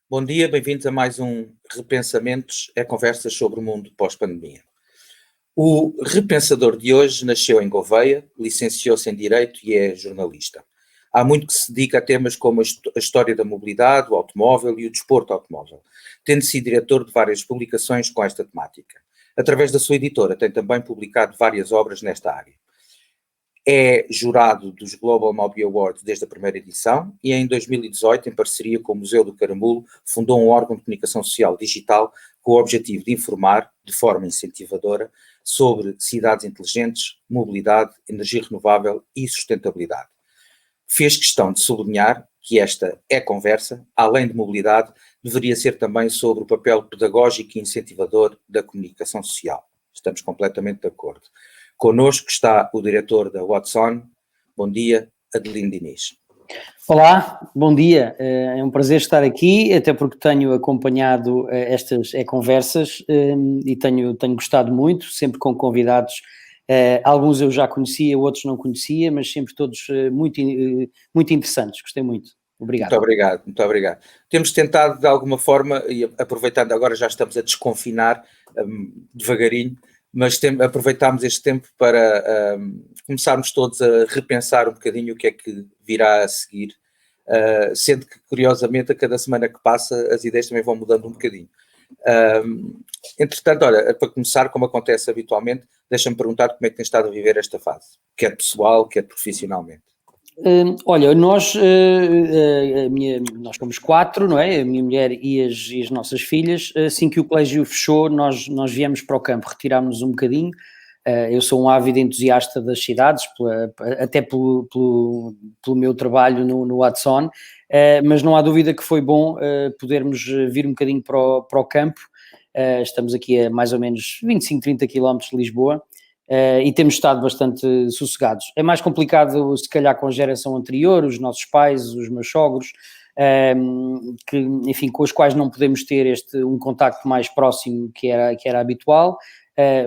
Bom dia, bem-vindos a mais um Repensamentos, conversas sobre o mundo pós-pandemia. O repensador de hoje nasceu em Gouveia, licenciou-se em Direito e é jornalista. Há muito que se dedica a temas como a história da mobilidade, o automóvel e o desporto automóvel, tendo sido diretor de várias publicações com esta temática. Através da sua editora tem também publicado várias obras nesta área. É jurado dos Global Mobile Awards desde a primeira edição e em 2018, em parceria com o Museu do Caramulo, fundou um órgão de comunicação social digital com o objetivo de informar, de forma incentivadora, sobre cidades inteligentes, mobilidade, energia renovável e sustentabilidade. Fez questão de sublinhar que esta conversa, além de mobilidade, deveria ser também sobre o papel pedagógico e incentivador da comunicação social. Estamos completamente de acordo. Connosco está o diretor da Watson. Bom dia, Adelino Diniz. Olá, bom dia. É um prazer estar aqui, até porque tenho acompanhado estas conversas e tenho gostado muito, sempre com convidados. Alguns eu já conhecia, outros não conhecia, mas sempre todos muito interessantes. Gostei muito. Obrigado. Muito obrigado. Temos tentado, de alguma forma, e aproveitando agora já estamos a desconfinar devagarinho, mas aproveitámos este tempo para começarmos todos a repensar um bocadinho o que é que virá a seguir, sendo que, curiosamente, a cada semana que passa as ideias também vão mudando um bocadinho. Entretanto, olha, para começar, como acontece habitualmente, deixa-me perguntar como é que tens estado a viver esta fase, quer pessoal, quer profissionalmente. Olha, nós somos 4, não é? A minha mulher e as nossas filhas. Assim que o colégio fechou, nós viemos para o campo, retirámos-nos um bocadinho. Eu sou um ávido entusiasta das cidades, até pelo meu trabalho no Watson, mas não há dúvida que foi bom podermos vir um bocadinho para o campo. Estamos aqui a mais ou menos 25, 30 quilómetros de Lisboa. E temos estado bastante sossegados. É mais complicado, se calhar, com a geração anterior, os nossos pais, os meus sogros, que, enfim, com os quais não podemos ter um contacto mais próximo que era habitual,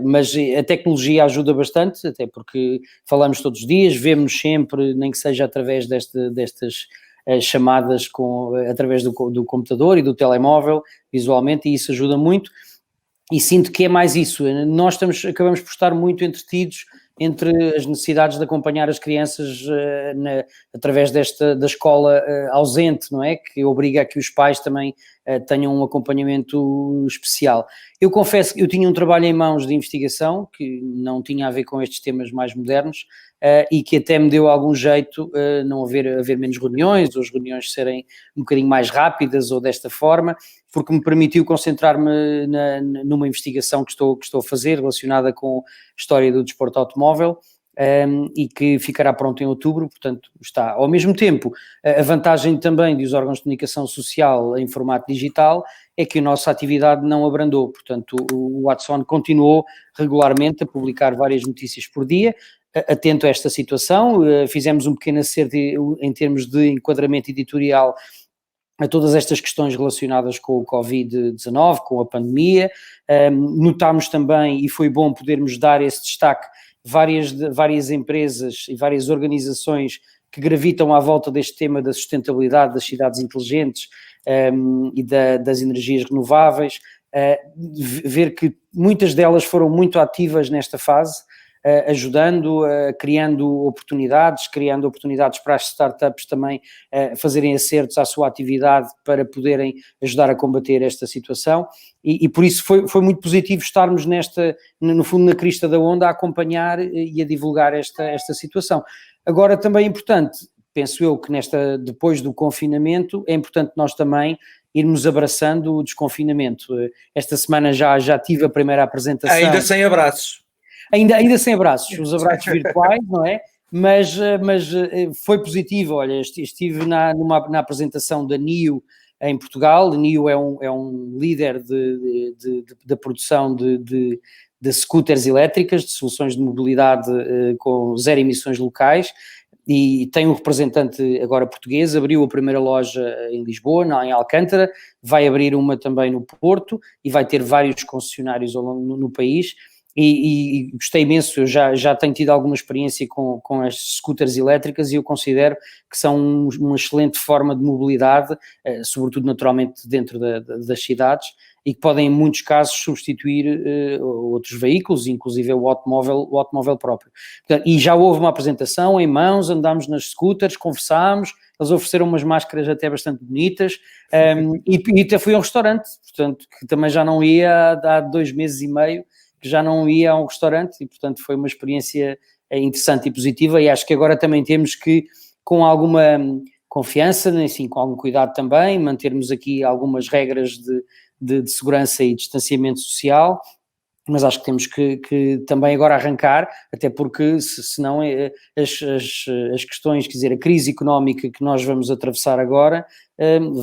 mas a tecnologia ajuda bastante, até porque falamos todos os dias, vemos sempre, nem que seja através destas chamadas através do computador e do telemóvel, visualmente, e isso ajuda muito. E sinto que é mais isso, nós acabamos por estar muito entretidos entre as necessidades de acompanhar as crianças através da escola ausente, não é? Que obriga a que os pais também tenham um acompanhamento especial. Eu confesso que eu tinha um trabalho em mãos de investigação, que não tinha a ver com estes temas mais modernos, e que até me deu algum jeito não haver menos reuniões, ou as reuniões serem um bocadinho mais rápidas ou desta forma, porque me permitiu concentrar-me numa investigação que estou a fazer relacionada com a história do desporto automóvel e que ficará pronto em outubro, portanto está. Ao mesmo tempo, a vantagem também dos órgãos de comunicação social em formato digital é que a nossa atividade não abrandou, portanto o Watson continuou regularmente a publicar várias notícias por dia, atento a esta situação, fizemos um pequeno acerto em termos de enquadramento editorial a todas estas questões relacionadas com o Covid-19, com a pandemia. Notámos também, e foi bom podermos dar esse destaque, várias empresas e várias organizações que gravitam à volta deste tema da sustentabilidade das cidades inteligentes e das energias renováveis, ver que muitas delas foram muito ativas nesta fase, ajudando, criando oportunidades para as startups também fazerem acertos à sua atividade para poderem ajudar a combater esta situação e por isso foi muito positivo estarmos no fundo na crista da onda a acompanhar e a divulgar esta situação. Agora também é importante, penso eu que depois do confinamento é importante nós também irmos abraçando o desconfinamento. Esta semana já tive a primeira apresentação. Ainda sem abraços. Ainda sem abraços, os abraços virtuais, não é? Mas foi positivo, olha, estive na apresentação da NIO em Portugal. A NIO é um líder da produção de scooters elétricas, de soluções de mobilidade com zero emissões locais, e tem um representante agora português, abriu a primeira loja em Lisboa, em Alcântara, vai abrir uma também no Porto, e vai ter vários concessionários no país. e gostei imenso. Eu já tenho tido alguma experiência com as scooters elétricas e eu considero que são uma excelente forma de mobilidade, sobretudo naturalmente dentro das cidades, e que podem em muitos casos substituir outros veículos, inclusive o automóvel próprio. Portanto, e já houve uma apresentação em mãos, andámos nas scooters, conversámos, eles ofereceram umas máscaras até bastante bonitas, e até fui a um restaurante, portanto, que também já não ia há 2 meses e meio, que já não ia a um restaurante, e portanto foi uma experiência interessante e positiva, e acho que agora também temos que, com alguma confiança, assim, com algum cuidado também, mantermos aqui algumas regras de segurança e distanciamento social, mas acho que temos que também agora arrancar, até porque senão as questões, quer dizer, a crise económica que nós vamos atravessar agora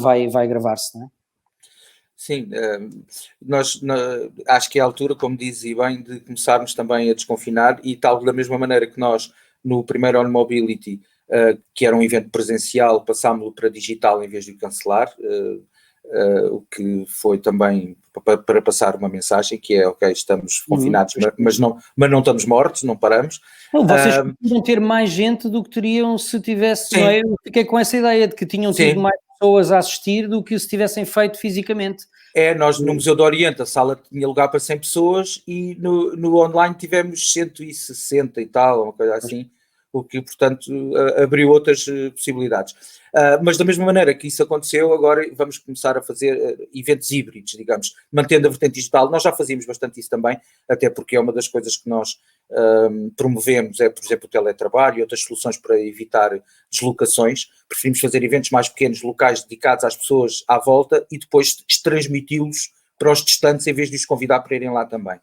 vai agravar-se, não é? Sim, acho que é a altura, como diz e bem, de começarmos também a desconfinar, e tal da mesma maneira que nós no primeiro On Mobility, que era um evento presencial, passámos-lo para digital em vez de cancelar, o que foi também para passar uma mensagem que é, ok, estamos confinados, mas não estamos mortos, não paramos. Não, vocês podiam ter mais gente do que teriam se tivesse, não é? Eu fiquei com essa ideia de que tinham tido mais pessoas a assistir do que se tivessem feito fisicamente. Nós no Museu do Oriente a sala tinha lugar para 100 pessoas e no online tivemos 160 e tal, uma coisa assim, o que, portanto, abriu outras possibilidades. Mas da mesma maneira que isso aconteceu, agora vamos começar a fazer eventos híbridos, digamos, mantendo a vertente digital. Nós já fazíamos bastante isso também, até porque é uma das coisas que nós promovemos, por exemplo, o teletrabalho e outras soluções para evitar deslocações. Preferimos fazer eventos mais pequenos, locais, dedicados às pessoas à volta e depois transmiti-los para os distantes em vez de os convidar para irem lá também.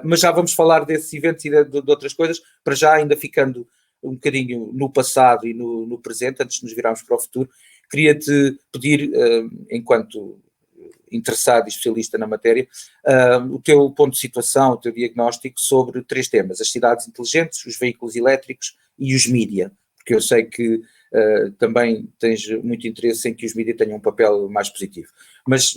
Mas já vamos falar desses eventos e de outras coisas, para já ainda ficando um bocadinho no passado e no presente, antes de nos virarmos para o futuro. Queria-te pedir, enquanto interessado e especialista na matéria, o teu ponto de situação, o teu diagnóstico sobre 3 temas: as cidades inteligentes, os veículos elétricos e os mídia, porque eu sei que também tens muito interesse em que os mídia tenham um papel mais positivo. Mas,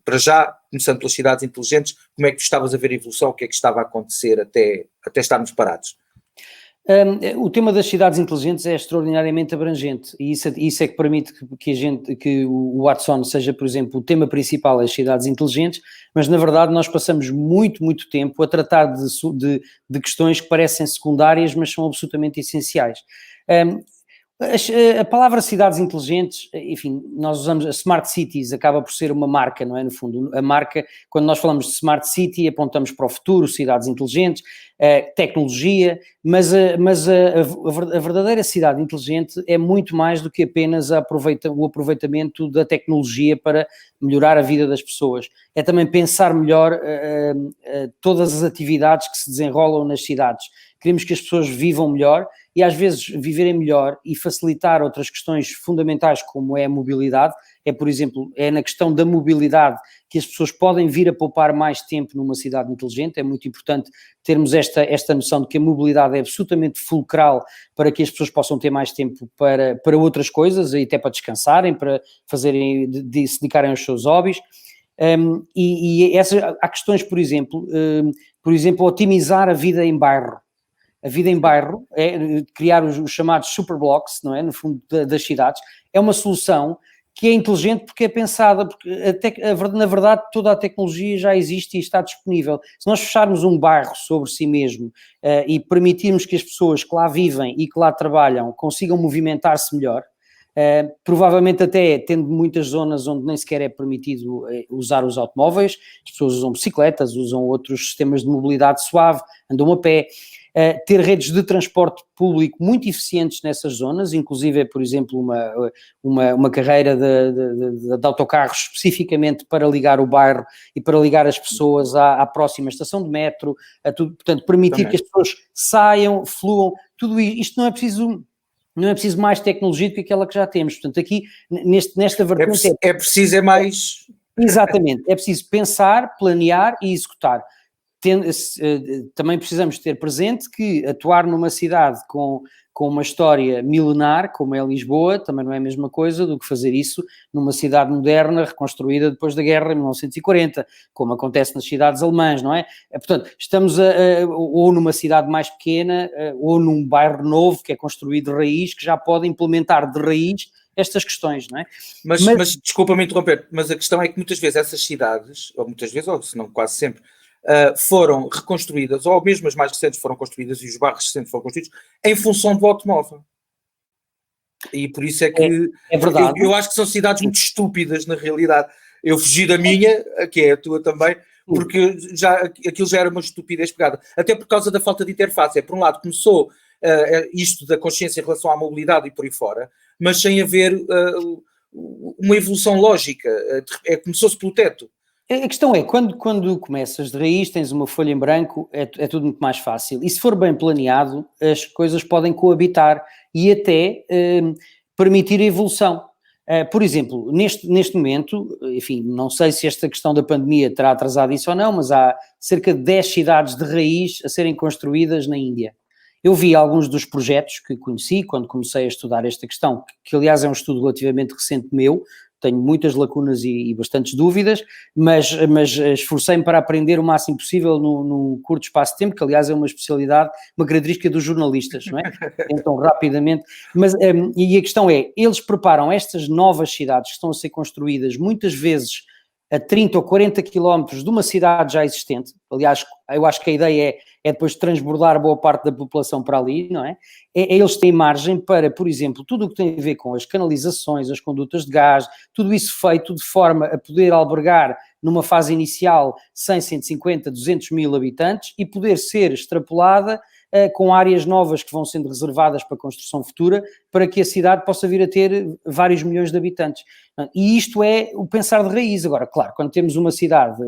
para já, começando pelas cidades inteligentes, como é que tu estavas a ver a evolução, o que é que estava a acontecer até estarmos parados? O tema das cidades inteligentes é extraordinariamente abrangente e isso é que permite que o Watson seja, por exemplo, o tema principal das cidades inteligentes, mas na verdade nós passamos muito, muito tempo a tratar de questões que parecem secundárias, mas são absolutamente essenciais. A palavra cidades inteligentes, enfim, nós usamos a Smart Cities, acaba por ser uma marca, não é? No fundo, a marca, quando nós falamos de Smart City, apontamos para o futuro, cidades inteligentes, tecnologia, mas a verdadeira cidade inteligente é muito mais do que apenas o aproveitamento da tecnologia para melhorar a vida das pessoas. É também pensar melhor todas as atividades que se desenrolam nas cidades. Queremos que as pessoas vivam melhor e às vezes viverem melhor e facilitar outras questões fundamentais como é a mobilidade. Por exemplo, na questão da mobilidade que as pessoas podem vir a poupar mais tempo numa cidade inteligente. É muito importante termos esta noção de que a mobilidade é absolutamente fulcral para que as pessoas possam ter mais tempo para outras coisas, e até para descansarem, para se dedicarem aos seus hobbies. Há questões, por exemplo, otimizar a vida em bairro. A vida em bairro, criar os chamados superblocks, não é? No fundo das cidades, é uma solução que é inteligente porque é pensada, porque na verdade toda a tecnologia já existe e está disponível. Se nós fecharmos um bairro sobre si mesmo e permitirmos que as pessoas que lá vivem e que lá trabalham consigam movimentar-se melhor, provavelmente até tendo muitas zonas onde nem sequer é permitido usar os automóveis, as pessoas usam bicicletas, usam outros sistemas de mobilidade suave, andam a pé. Ter redes de transporte público muito eficientes nessas zonas, inclusive, por exemplo, uma carreira de autocarros especificamente para ligar o bairro e para ligar as pessoas à próxima estação de metro, portanto, permitir também que as pessoas saiam, fluam, tudo isto não é preciso mais tecnologia do que aquela que já temos. Portanto, aqui, nesta vertente... É preciso mais... Exatamente, é preciso pensar, planear e executar. também precisamos ter presente que atuar numa cidade com uma história milenar, como é Lisboa, também não é a mesma coisa do que fazer isso numa cidade moderna, reconstruída depois da guerra, em 1940, como acontece nas cidades alemãs, não é? Portanto, estamos ou numa cidade mais pequena, ou num bairro novo, que é construído de raiz, que já pode implementar de raiz estas questões, não é? Mas desculpa-me interromper, mas a questão é que muitas vezes essas cidades, ou muitas vezes, ou se não quase sempre, foram reconstruídas, ou mesmo as mais recentes foram construídas, e os bairros recentes foram construídos, em função do automóvel. E por isso é que... É verdade. Eu acho que são cidades muito estúpidas, na realidade. Eu fugi da minha, que é a tua também, porque aquilo já era uma estupidez pegada. Até por causa da falta de interface. Por um lado, começou isto da consciência em relação à mobilidade e por aí fora, mas sem haver uma evolução lógica. Começou-se pelo teto. A questão é, quando começas de raiz, tens uma folha em branco, é tudo muito mais fácil. E se for bem planeado, as coisas podem coabitar e até permitir a evolução. Por exemplo, neste momento, enfim, não sei se esta questão da pandemia terá atrasado isso ou não, mas há cerca de 10 cidades de raiz a serem construídas na Índia. Eu vi alguns dos projetos que conheci quando comecei a estudar esta questão, que aliás é um estudo relativamente recente meu. Tenho muitas lacunas e bastantes dúvidas, mas esforcei-me para aprender o máximo possível num curto espaço de tempo, que aliás é uma especialidade, uma característica dos jornalistas, não é? Então, rapidamente. E a questão é, eles preparam estas novas cidades que estão a ser construídas, muitas vezes a 30 ou 40 quilómetros de uma cidade já existente. Aliás, eu acho que a ideia é depois transbordar boa parte da população para ali, não é? Eles têm margem para, por exemplo, tudo o que tem a ver com as canalizações, as condutas de gás, tudo isso feito de forma a poder albergar numa fase inicial 100, 150, 200 mil habitantes e poder ser extrapolada com áreas novas que vão sendo reservadas para construção futura, para que a cidade possa vir a ter vários milhões de habitantes. E isto é o pensar de raiz. Agora, claro, quando temos uma cidade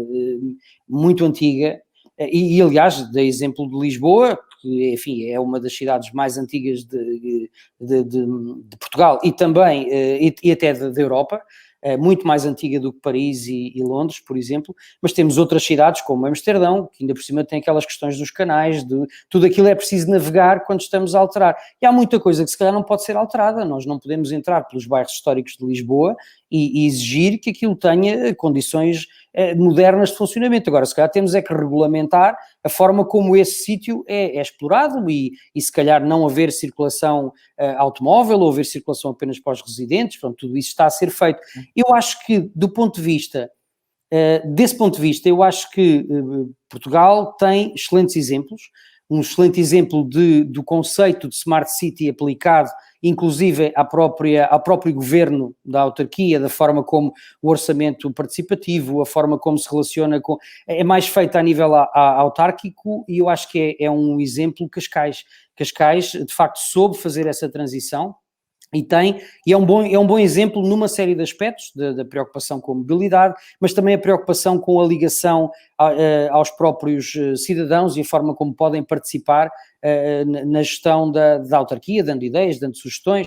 muito antiga, e aliás, dei exemplo de Lisboa, que, enfim, é uma das cidades mais antigas de Portugal e também, e até da Europa, muito mais antiga do que Paris e Londres, por exemplo, mas temos outras cidades como Amsterdão, que ainda por cima tem aquelas questões dos canais, tudo aquilo é preciso navegar quando estamos a alterar. E há muita coisa que se calhar não pode ser alterada, nós não podemos entrar pelos bairros históricos de Lisboa e exigir que aquilo tenha condições modernas de funcionamento. Agora, se calhar temos é que regulamentar a forma como esse sítio é explorado e se calhar não haver circulação automóvel ou haver circulação apenas para os residentes, pronto, tudo isso está a ser feito. Eu acho que, desse ponto de vista, eu acho que Portugal tem excelentes exemplos, um excelente exemplo do conceito de Smart City aplicado, inclusive ao próprio governo da autarquia, da forma como o orçamento participativo, a forma como se relaciona com... É mais feito a nível autárquico e eu acho que é um exemplo Cascais. Cascais, de facto, soube fazer essa transição. E é um bom exemplo numa série de aspectos da preocupação com a mobilidade, mas também a preocupação com a ligação aos próprios cidadãos e a forma como podem participar na gestão da autarquia, dando ideias, dando sugestões.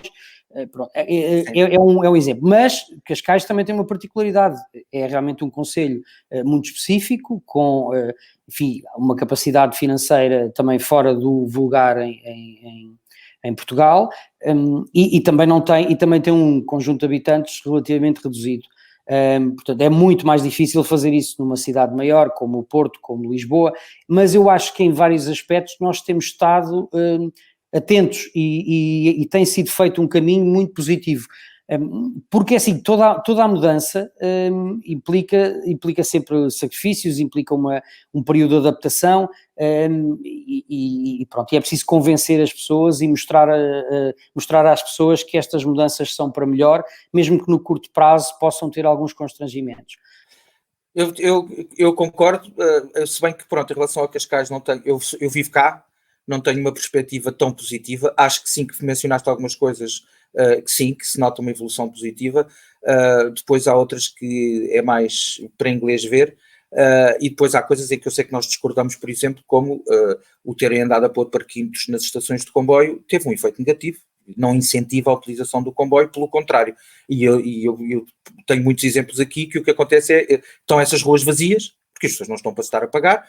É um exemplo. Mas Cascais também tem uma particularidade, é realmente um concelho muito específico, com enfim, uma capacidade financeira também fora do vulgar em Portugal, e também tem um conjunto de habitantes relativamente reduzido. Portanto, é muito mais difícil fazer isso numa cidade maior, como o Porto, como Lisboa, mas eu acho que em vários aspectos nós temos estado atentos e tem sido feito um caminho muito positivo. Porque assim, toda a mudança implica sempre sacrifícios, implica um período de adaptação, e pronto, e é preciso convencer as pessoas e mostrar às pessoas que estas mudanças são para melhor, mesmo que no curto prazo possam ter alguns constrangimentos. Eu concordo, se bem que pronto, em relação a Cascais não tenho, eu vivo cá, não tenho uma perspectiva tão positiva. Acho que sim, que mencionaste algumas coisas que sim, que se nota uma evolução positiva. Depois há outras que é mais para inglês ver, e depois há coisas em que eu sei que nós discordamos, por exemplo, como o terem andado a pôr parquímetros nas estações de comboio teve um efeito negativo, não incentiva a utilização do comboio, pelo contrário. E eu tenho muitos exemplos aqui que o que acontece é estão essas ruas vazias, porque as pessoas não estão para estar a pagar,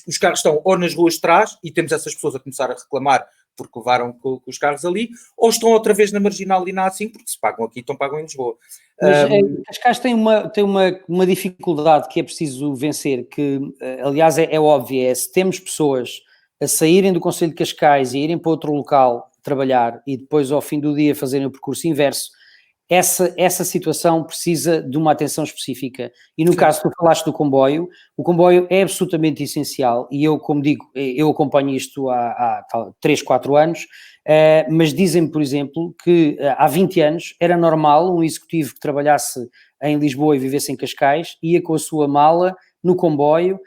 Os carros estão ou nas ruas de trás, e temos essas pessoas a começar a reclamar porque levaram com os carros ali, ou estão outra vez na Marginal e na A5, porque se pagam aqui, então pagam em Lisboa. Mas Cascais tem uma dificuldade que é preciso vencer, que aliás é óbvia, se temos pessoas a saírem do Concelho de Cascais e irem para outro local trabalhar e depois ao fim do dia fazerem o percurso inverso, essa situação precisa de uma atenção específica. E no caso que tu falaste do comboio, o comboio é absolutamente essencial, e eu, como digo, eu acompanho isto há 3, 4 anos, mas dizem-me, por exemplo, que há 20 anos era normal um executivo que trabalhasse em Lisboa e vivesse em Cascais, ia com a sua mala no comboio,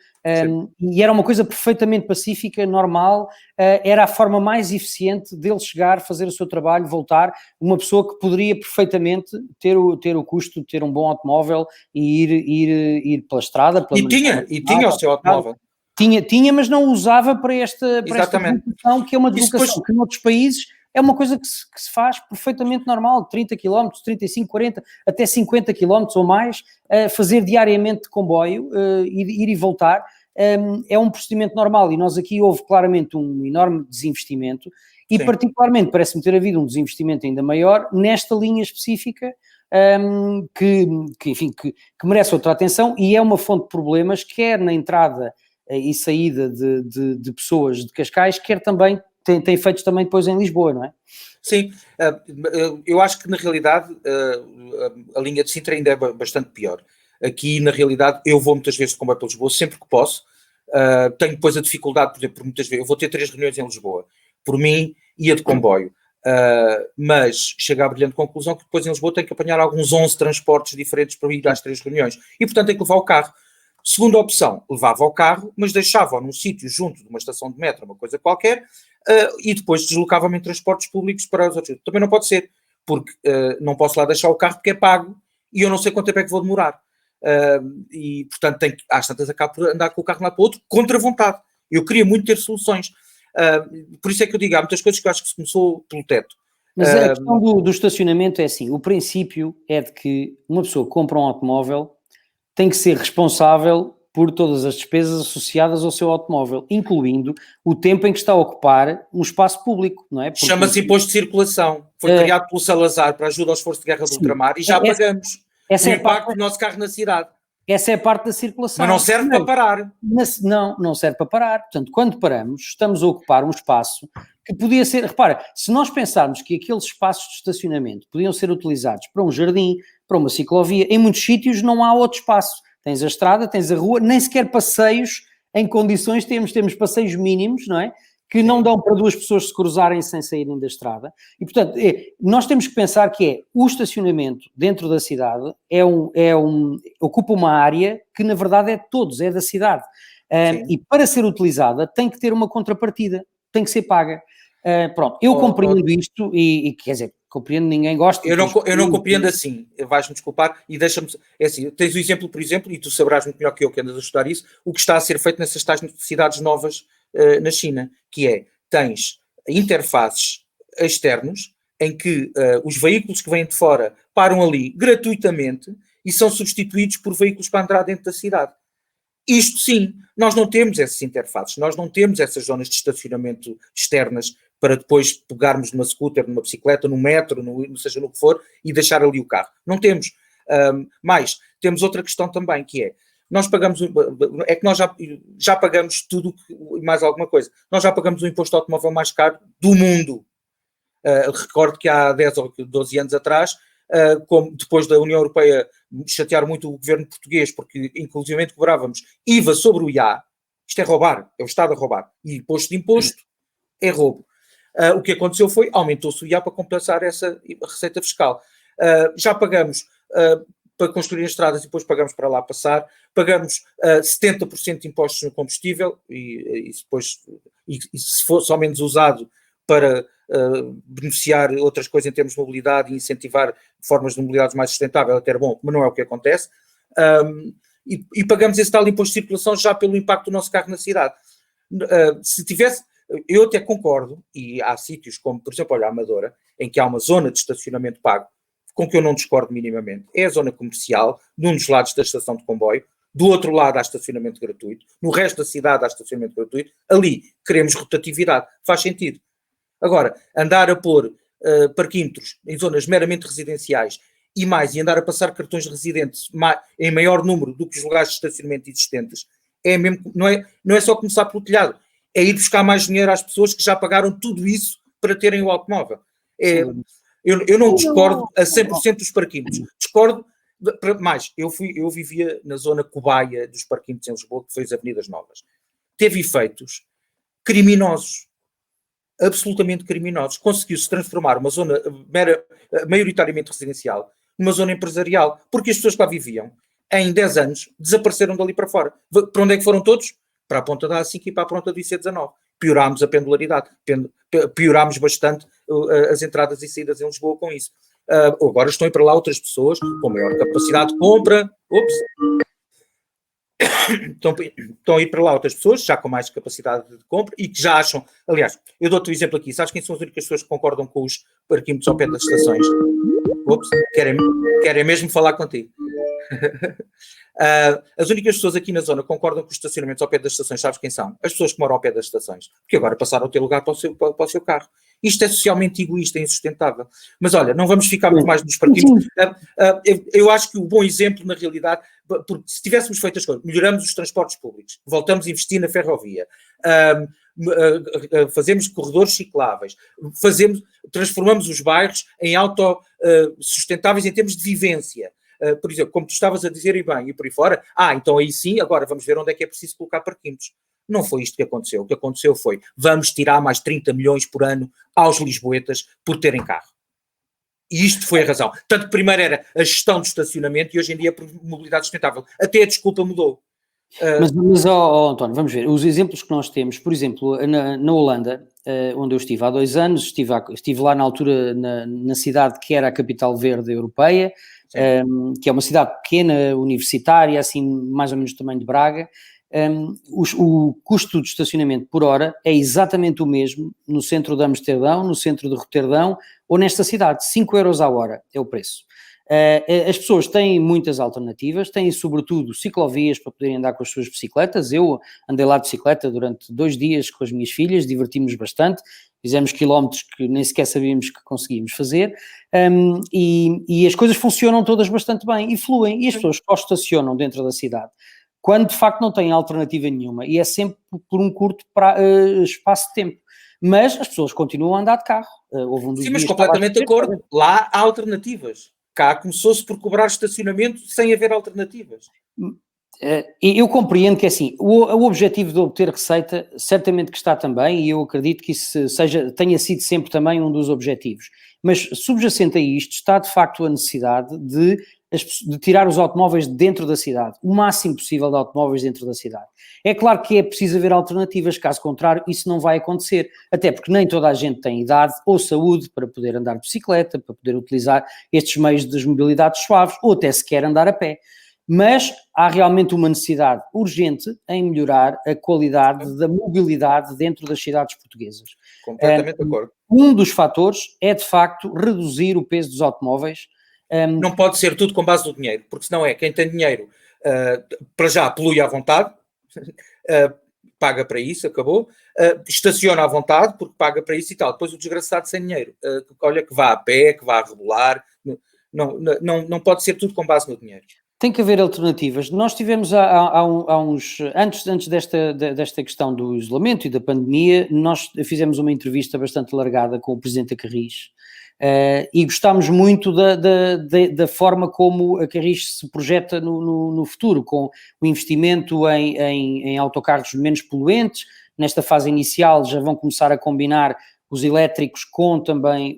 e era uma coisa perfeitamente pacífica, normal, era a forma mais eficiente dele chegar, fazer o seu trabalho, voltar, uma pessoa que poderia perfeitamente ter o custo de ter um bom automóvel e ir pela estrada. E tinha o seu automóvel. Tinha, mas não usava para esta deslocação, que é uma deslocação que noutros países é uma coisa que se faz perfeitamente normal, 30 km, 35, 40, até 50 km ou mais, fazer diariamente de comboio, ir e voltar, é um procedimento normal, e nós aqui houve claramente um enorme desinvestimento, e particularmente parece-me ter havido um desinvestimento ainda maior nesta linha específica, que merece outra atenção, e é uma fonte de problemas, quer na entrada e saída de pessoas de Cascais, quer também tem efeitos também depois em Lisboa, não é? Sim, eu acho que na realidade a linha de Sintra ainda é bastante pior. Aqui na realidade eu vou muitas vezes de comboio para Lisboa, sempre que posso. Tenho depois a dificuldade, por exemplo, muitas vezes eu vou ter 3 reuniões em Lisboa, por mim ia de comboio, mas chego à brilhante conclusão que depois em Lisboa tenho que apanhar alguns 11 transportes diferentes para ir às 3 reuniões, e portanto tenho que levar o carro. Segunda opção, levava o carro, mas deixava-o num sítio junto de uma estação de metro, uma coisa qualquer, e depois deslocava-me em transportes públicos para os outros. Também não pode ser, porque não posso lá deixar o carro porque é pago e eu não sei quanto tempo é que vou demorar. E portanto às tantas acabo por andar com o carro de um lado para o outro contra vontade. Eu queria muito ter soluções. Por isso é que eu digo, há muitas coisas que eu acho que se começou pelo teto. Mas a questão do estacionamento é assim, o princípio é de que uma pessoa que compra um automóvel tem que ser responsável por todas as despesas associadas ao seu automóvel, incluindo o tempo em que está a ocupar um espaço público, não é? Chama-se imposto de circulação. Foi criado pelo Salazar para ajuda ao esforço de guerra do ultramar, e já pagamos o impacto do nosso carro na cidade. Essa é a parte da circulação. Mas não serve para parar. Não serve para parar. Portanto, quando paramos, estamos a ocupar um espaço que podia ser... Repara, se nós pensarmos que aqueles espaços de estacionamento podiam ser utilizados para um jardim, para uma ciclovia, em muitos sítios não há outro espaço. Tens a estrada, tens a rua, nem sequer passeios em condições, temos passeios mínimos, não é? Que não dão para 2 pessoas se cruzarem sem saírem da estrada. E, portanto, nós temos que pensar que o estacionamento dentro da cidade ocupa uma área que, na verdade, é de todos, é da cidade. E para ser utilizada tem que ter uma contrapartida, tem que ser paga. Pronto, eu compreendo isto e quer dizer, compreendo, ninguém gosta. Eu não compreendo assim, vais-me desculpar, e deixa-me, é assim, tens o exemplo, por exemplo, e tu saberás muito melhor que eu que andas a estudar isso, o que está a ser feito nessas tais cidades novas na China, que é, tens interfaces externos em que os veículos que vêm de fora param ali gratuitamente e são substituídos por veículos para entrar dentro da cidade. Isto sim, nós não temos essas interfaces, nós não temos essas zonas de estacionamento externas para depois pegarmos numa scooter, numa bicicleta, no metro, seja no que for, e deixar ali o carro. Não temos. Mas temos outra questão também, que é, nós pagamos, é que nós já pagamos tudo e mais alguma coisa. Nós já pagamos o imposto automóvel mais caro do mundo. Recordo que há 10 ou 12 anos atrás, como depois da União Europeia chatear muito o governo português, porque inclusivamente cobrávamos IVA sobre o IA, isto é roubar, é o Estado a roubar, e imposto de imposto é roubo. O que aconteceu foi, aumentou-se o IA para compensar essa receita fiscal. Já pagamos para construir estradas e depois pagamos para lá passar, pagamos 70% de impostos no combustível e se for só menos usado para beneficiar outras coisas em termos de mobilidade e incentivar formas de mobilidade mais sustentável, até era bom, mas não é o que acontece. E pagamos esse tal imposto de circulação já pelo impacto do nosso carro na cidade. Se tivesse, eu até concordo, e há sítios como, por exemplo, olha, a Amadora, em que há uma zona de estacionamento pago, com que eu não discordo minimamente, é a zona comercial, num dos lados da estação de comboio, do outro lado há estacionamento gratuito, no resto da cidade há estacionamento gratuito, ali queremos rotatividade, faz sentido. Agora, andar a pôr parquímetros em zonas meramente residenciais e andar a passar cartões de residentes em maior número do que os lugares de estacionamento existentes, não é só começar pelo telhado, é ir buscar mais dinheiro às pessoas que já pagaram tudo isso para terem o automóvel. Eu não discordo a 100% dos parquímetros, discordo mais. Eu vivia na zona cobaia dos parquímetros em Lisboa, que foi as Avenidas Novas. Teve efeitos criminosos, absolutamente criminosos. Conseguiu-se transformar uma zona maioritariamente residencial numa zona empresarial, porque as pessoas que lá viviam, em 10 anos, desapareceram dali para fora. Para onde é que foram todos? Para a ponta da A5 e para a ponta do IC19. Piorámos a pendularidade, piorámos bastante as entradas e saídas em Lisboa com isso. Agora estão a ir para lá outras pessoas com maior capacidade de compra. Estão a ir para lá outras pessoas, já com mais capacidade de compra e que já acham... Aliás, eu dou-te um exemplo aqui. Sabes quem são as únicas pessoas que concordam com os parquímetros ao pé das estações? Querem mesmo falar contigo. As únicas pessoas aqui na zona que concordam com os estacionamentos ao pé das estações, sabes quem são? As pessoas que moram ao pé das estações, porque agora passaram a ter lugar para o seu carro. Isto é socialmente egoísta e insustentável. Mas olha, não vamos ficar muito mais nos parquímetros. Eu acho que o bom exemplo, na realidade, porque se tivéssemos feito as coisas, melhoramos os transportes públicos, voltamos a investir na ferrovia, fazemos corredores cicláveis, transformamos os bairros em autossustentáveis em termos de vivência. Por exemplo, como tu estavas a dizer, e bem, e por aí fora, então aí sim, agora vamos ver onde é que é preciso colocar parquímetros. Não foi isto que aconteceu. O que aconteceu foi, vamos tirar mais 30 milhões por ano aos lisboetas por terem carro. E isto foi a razão. Tanto que primeiro era a gestão do estacionamento e hoje em dia é por mobilidade sustentável. Até a desculpa mudou. Mas António, vamos ver, os exemplos que nós temos, por exemplo, na Holanda, onde eu estive há 2 anos, estive lá na altura na cidade que era a capital verde europeia, que é uma cidade pequena, universitária, assim mais ou menos do tamanho de Braga. O custo de estacionamento por hora é exatamente o mesmo no centro de Amsterdão, no centro de Roterdão ou nesta cidade, 5 euros a hora é o preço. As pessoas têm muitas alternativas, têm sobretudo ciclovias para poderem andar com as suas bicicletas. Eu andei lá de bicicleta durante 2 dias com as minhas filhas, divertimos bastante, fizemos quilómetros que nem sequer sabíamos que conseguíamos fazer, e as coisas funcionam todas bastante bem e fluem, e as pessoas só estacionam dentro da cidade quando de facto não têm alternativa nenhuma, e é sempre por um curto espaço de tempo. Mas as pessoas continuam a andar de carro. Sim, mas completamente de acordo. Lá há alternativas. Cá começou-se por cobrar estacionamento sem haver alternativas. Eu compreendo que, assim, o objetivo de obter receita certamente que está também, e eu acredito que isso tenha sido sempre também um dos objetivos. Mas subjacente a isto está, de facto, a necessidade de tirar os automóveis dentro da cidade, o máximo possível de automóveis dentro da cidade. É claro que é preciso haver alternativas, caso contrário isso não vai acontecer, até porque nem toda a gente tem idade ou saúde para poder andar de bicicleta, para poder utilizar estes meios de mobilidade suaves, ou até sequer andar a pé. Mas há realmente uma necessidade urgente em melhorar a qualidade da mobilidade dentro das cidades portuguesas. Completamente de acordo. Um dos fatores é, de facto, reduzir o peso dos automóveis. Não pode ser tudo com base no dinheiro, porque senão quem tem dinheiro, para já polui à vontade, paga para isso, acabou, estaciona à vontade, porque paga para isso e tal. Depois o desgraçado sem dinheiro, olha, que vá a pé, que vá a rebolar, não pode ser tudo com base no dinheiro. Tem que haver alternativas. Nós tivemos há uns... Antes desta questão do isolamento e da pandemia, nós fizemos uma entrevista bastante alargada com o Presidente da Carris, e gostámos muito da forma como a Carris se projeta no futuro, com o investimento em autocarros menos poluentes. Nesta fase inicial já vão começar a combinar os elétricos com também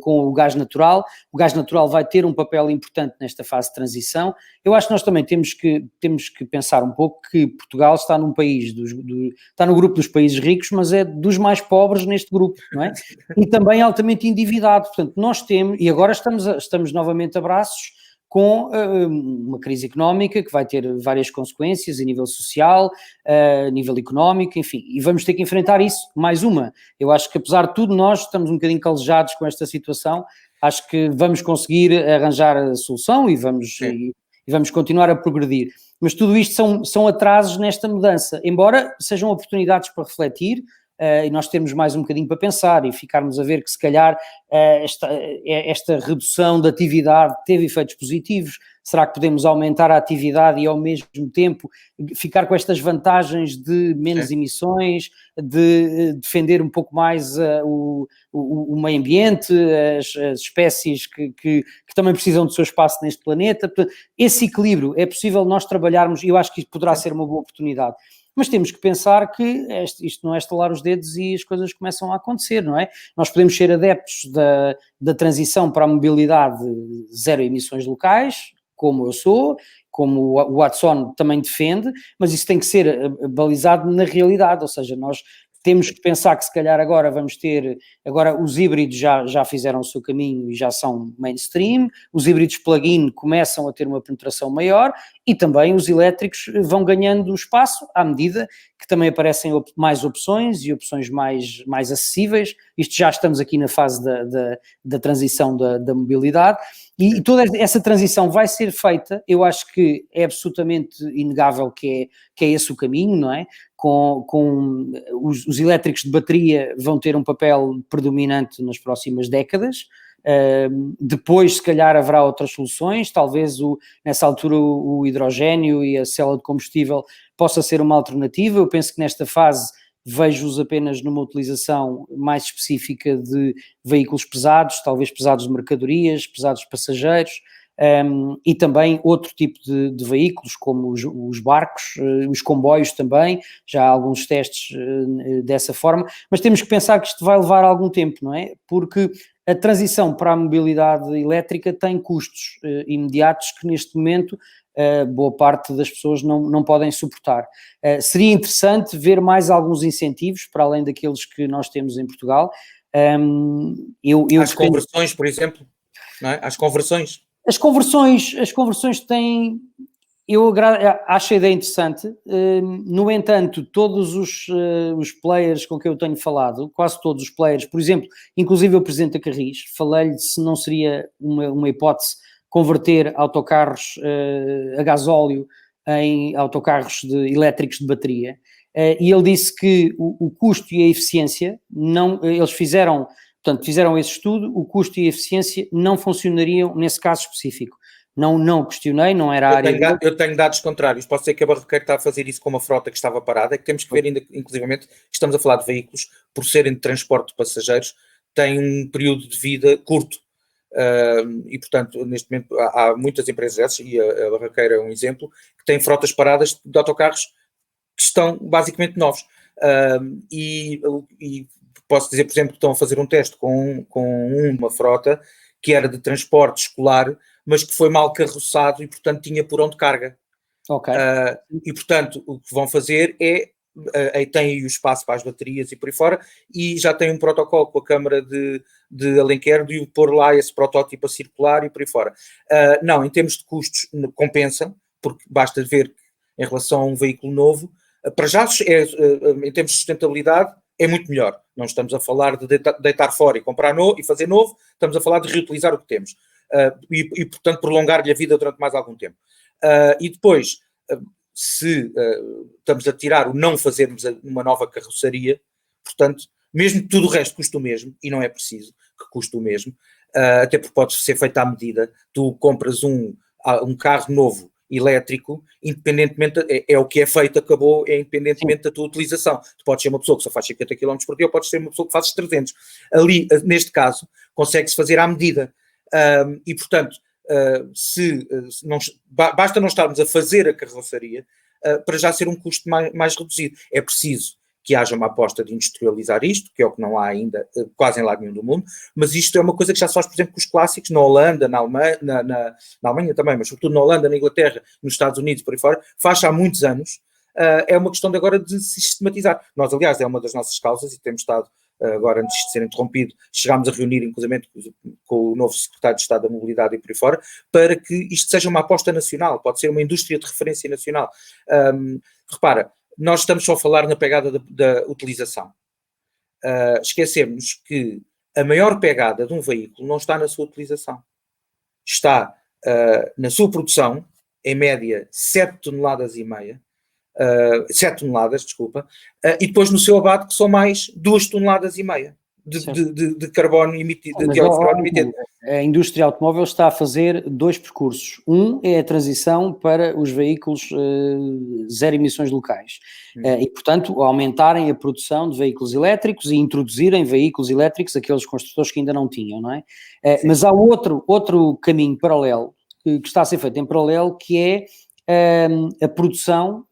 com o gás natural. O gás natural vai ter um papel importante nesta fase de transição. Eu acho que nós também temos que pensar um pouco que Portugal está num país, está no grupo dos países ricos, mas é dos mais pobres neste grupo, não é? E também altamente endividado. Portanto, nós temos, e agora estamos novamente a braços com uma crise económica que vai ter várias consequências a nível social, a nível económico, enfim, e vamos ter que enfrentar isso, mais uma. Eu acho que, apesar de tudo, nós estamos um bocadinho calejados com esta situação, acho que vamos conseguir arranjar a solução e e vamos continuar a progredir. Mas tudo isto são atrasos nesta mudança, embora sejam oportunidades para refletir, e nós termos mais um bocadinho para pensar e ficarmos a ver que se calhar esta redução da atividade teve efeitos positivos. Será que podemos aumentar a atividade e ao mesmo tempo ficar com estas vantagens de menos emissões, de defender um pouco mais o meio ambiente, as espécies que também precisam do seu espaço neste planeta? Portanto, esse equilíbrio é possível nós trabalharmos e eu acho que isto poderá ser uma boa oportunidade. Mas temos que pensar que isto não é estalar os dedos e as coisas começam a acontecer, não é? Nós podemos ser adeptos da transição para a mobilidade zero emissões locais, como eu sou, como o Watson também defende, mas isso tem que ser balizado na realidade, ou seja, nós temos que pensar que se calhar agora vamos ter, agora os híbridos já fizeram o seu caminho e já são mainstream, os híbridos plug-in começam a ter uma penetração maior e também os elétricos vão ganhando espaço à medida que também aparecem mais opções e opções mais acessíveis. Isto já estamos aqui na fase da transição da mobilidade e toda essa transição vai ser feita, eu acho que é absolutamente inegável que é esse o caminho, não é? Com os elétricos de bateria vão ter um papel predominante nas próximas décadas. Depois, se calhar, haverá outras soluções, talvez nessa altura o hidrogénio e a célula de combustível possa ser uma alternativa. Eu penso que nesta fase vejo-os apenas numa utilização mais específica de veículos pesados, talvez pesados de mercadorias, pesados de passageiros, e também outro tipo de veículos, como os barcos, os comboios também, já há alguns testes dessa forma, mas temos que pensar que isto vai levar algum tempo, não é? Porque a transição para a mobilidade elétrica tem custos imediatos que neste momento boa parte das pessoas não podem suportar. Seria interessante ver mais alguns incentivos, para além daqueles que nós temos em Portugal. As conversões, por exemplo, não é? As conversões têm... Eu acho a ideia interessante, no entanto, todos os players com quem eu tenho falado, quase todos os players, por exemplo, inclusive o Presidente da Carris, falei-lhe se não seria uma hipótese converter autocarros a gasóleo em autocarros elétricos de bateria, e ele disse que o custo e a eficiência, eles fizeram esse estudo, o custo e a eficiência não funcionariam nesse caso específico. Não questionei, não era a área... Eu tenho dados contrários. Pode ser que a Barroqueiro está a fazer isso com uma frota que estava parada, é que temos que ver ainda, inclusivamente, estamos a falar de veículos, por serem de transporte de passageiros, têm um período de vida curto. E, portanto, neste momento há muitas empresas, e a Barroqueiro é um exemplo, que têm frotas paradas de autocarros que estão basicamente novos. E posso dizer, por exemplo, que estão a fazer um teste com uma frota que era de transporte escolar, mas que foi mal carroçado e, portanto, tinha porão de carga. Ok. E, portanto, o que vão fazer é, tem aí o espaço para as baterias e por aí fora, e já tem um protocolo com a Câmara de Alenquer de pôr lá esse protótipo a circular e por aí fora. Não, em termos de custos, compensa, porque basta ver em relação a um veículo novo, para já, em termos de sustentabilidade, é muito melhor. Não estamos a falar de deitar fora e comprar novo e fazer novo, estamos a falar de reutilizar o que temos. E portanto, prolongar-lhe a vida durante mais algum tempo. E depois, se estamos a tirar o não fazermos uma nova carroçaria, portanto, mesmo que tudo o resto custe o mesmo, e não é preciso que custe o mesmo, até porque pode ser feito à medida, tu compras um carro novo elétrico, independentemente, é o que é feito, acabou, é independentemente da tua utilização. Tu podes ser uma pessoa que só faz 50 km por dia, ou podes ser uma pessoa que faz 300. Ali, neste caso, consegue-se fazer à medida. E, portanto, basta não estarmos a fazer a carroçaria para já ser um custo mais reduzido. É preciso que haja uma aposta de industrializar isto, que é o que não há ainda quase em lado nenhum do mundo, mas isto é uma coisa que já se faz, por exemplo, com os clássicos, na Holanda, na Alemanha, na Alemanha também, mas sobretudo na Holanda, na Inglaterra, nos Estados Unidos, por aí fora, faz há muitos anos. É uma questão de agora de se sistematizar. Nós, aliás, é uma das nossas causas e temos estado, agora antes de ser interrompido, chegámos a reunir, inclusive, com o novo secretário de Estado da Mobilidade e por aí fora, para que isto seja uma aposta nacional, pode ser uma indústria de referência nacional. Repara, nós estamos só a falar na pegada da utilização. Esquecemos que a maior pegada de um veículo não está na sua utilização. Está na sua produção em média, 7 toneladas, desculpa, e depois no seu abate que são mais 2,5 toneladas de carbono emitido, de dióxido de carbono emitido. A indústria automóvel está a fazer 2 percursos. Um é a transição para os veículos zero emissões locais e, portanto, aumentarem a produção de veículos elétricos e introduzirem veículos elétricos aqueles construtores que ainda não tinham, não é? Mas há outro caminho paralelo que está a ser feito em paralelo, que é a produção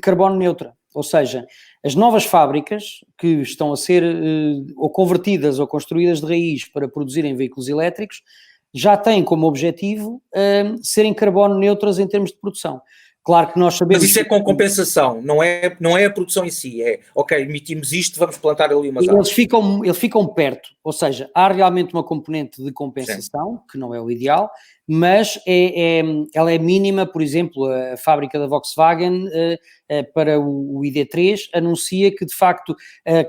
carbono neutra, ou seja, as novas fábricas que estão a ser ou convertidas ou construídas de raiz para produzirem veículos elétricos já têm como objetivo serem carbono neutras em termos de produção. Claro que nós sabemos... Mas isso é com compensação, não é a produção em si, ok, emitimos isto, vamos plantar ali umas árvores. Eles ficam perto, ou seja, há realmente uma componente de compensação, que não é o ideal, mas ela é mínima. Por exemplo, a fábrica da Volkswagen para o ID3 anuncia que, de facto,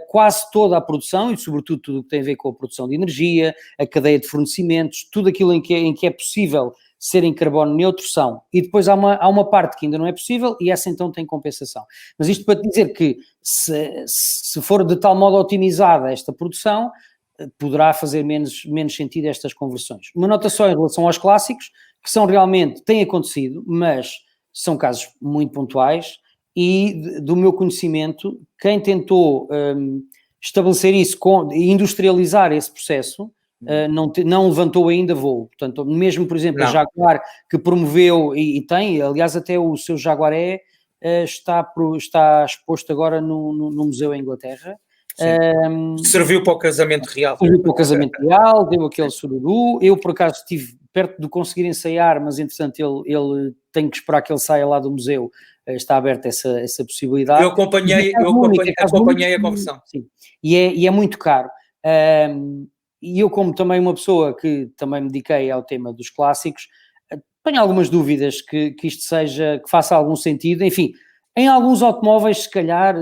quase toda a produção, e sobretudo tudo o que tem a ver com a produção de energia, a cadeia de fornecimentos, tudo aquilo em que é possível serem carbono neutro são. E depois há uma parte que ainda não é possível e essa então tem compensação. Mas isto para dizer que se for de tal modo otimizada esta produção, poderá fazer menos sentido estas conversões. Uma nota só em relação aos clássicos, que são realmente, têm acontecido, mas são casos muito pontuais e, do meu conhecimento, quem tentou estabelecer isso, industrializar esse processo, não levantou ainda voo. Portanto, mesmo, por exemplo, a Jaguar, que promoveu e tem, aliás, até o seu Jaguaré está exposto agora no museu em Inglaterra. Serviu para o casamento real. Serviu para o casamento real, deu aquele sururu. Eu, por acaso, estive perto de conseguir ensaiar, mas, entretanto, ele tem que esperar que ele saia lá do museu. Está aberta essa possibilidade. Eu acompanhei a conversão. Sim. E é muito caro. E eu, como também uma pessoa que também me dediquei ao tema dos clássicos, tenho algumas dúvidas que isto que faça algum sentido. Enfim, em alguns automóveis, se calhar,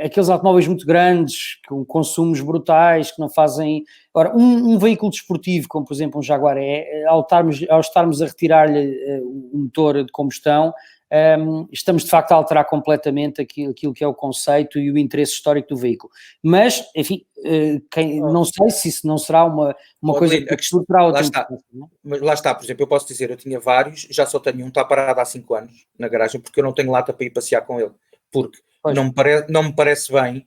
aqueles automóveis muito grandes, com consumos brutais, que não fazem... Ora, um veículo desportivo, como por exemplo um Jaguaré, ao estarmos a retirar-lhe o motor de combustão, estamos de facto a alterar completamente aquilo que é o conceito e o interesse histórico do veículo. Mas, enfim, não sei se isso não será uma coisa que para outra. Lá está, por exemplo, eu posso dizer, eu tinha vários, já só tenho um, está parado há 5 anos na garagem, porque eu não tenho lata para ir passear com ele, porque não me parece bem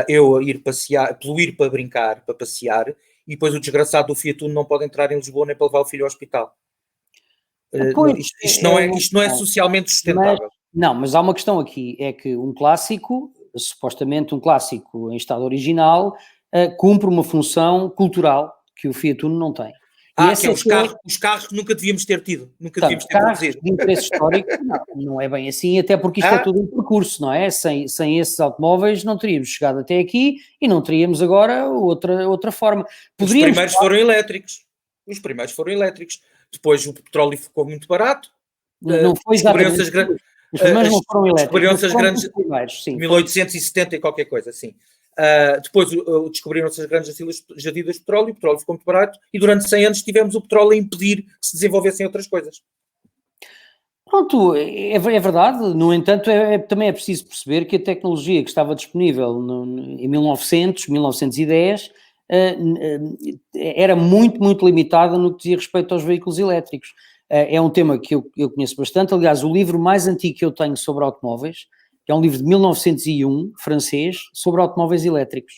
eu ir passear, poluir para brincar, para passear, e depois o desgraçado do Fiat Uno não pode entrar em Lisboa nem para levar o filho ao hospital. Isto não é socialmente sustentável. Mas há uma questão aqui, é que um clássico, supostamente um clássico em estado original, cumpre uma função cultural que o Fiat Uno não tem. Que é os carros que nunca devíamos ter tido, devíamos ter produzido. De interesse histórico, não é bem assim, até porque isto é todo um percurso, não é? Sem esses automóveis não teríamos chegado até aqui e não teríamos agora outra forma. Os primeiros foram elétricos. Depois o petróleo ficou muito barato. Não foi exatamente. Os primeiros não foram elétricos. Descobriram-se as grandes, 1870 e qualquer coisa, assim. Depois descobriram-se as grandes jadidas de petróleo, o petróleo ficou muito barato e durante 100 anos tivemos o petróleo a impedir que se desenvolvessem outras coisas. Pronto, é verdade. No entanto, também é preciso perceber que a tecnologia que estava disponível em 1910 era muito, muito limitada no que dizia respeito aos veículos elétricos. É um tema que eu conheço bastante. Aliás, o livro mais antigo que eu tenho sobre automóveis é um livro de 1901, francês, sobre automóveis elétricos.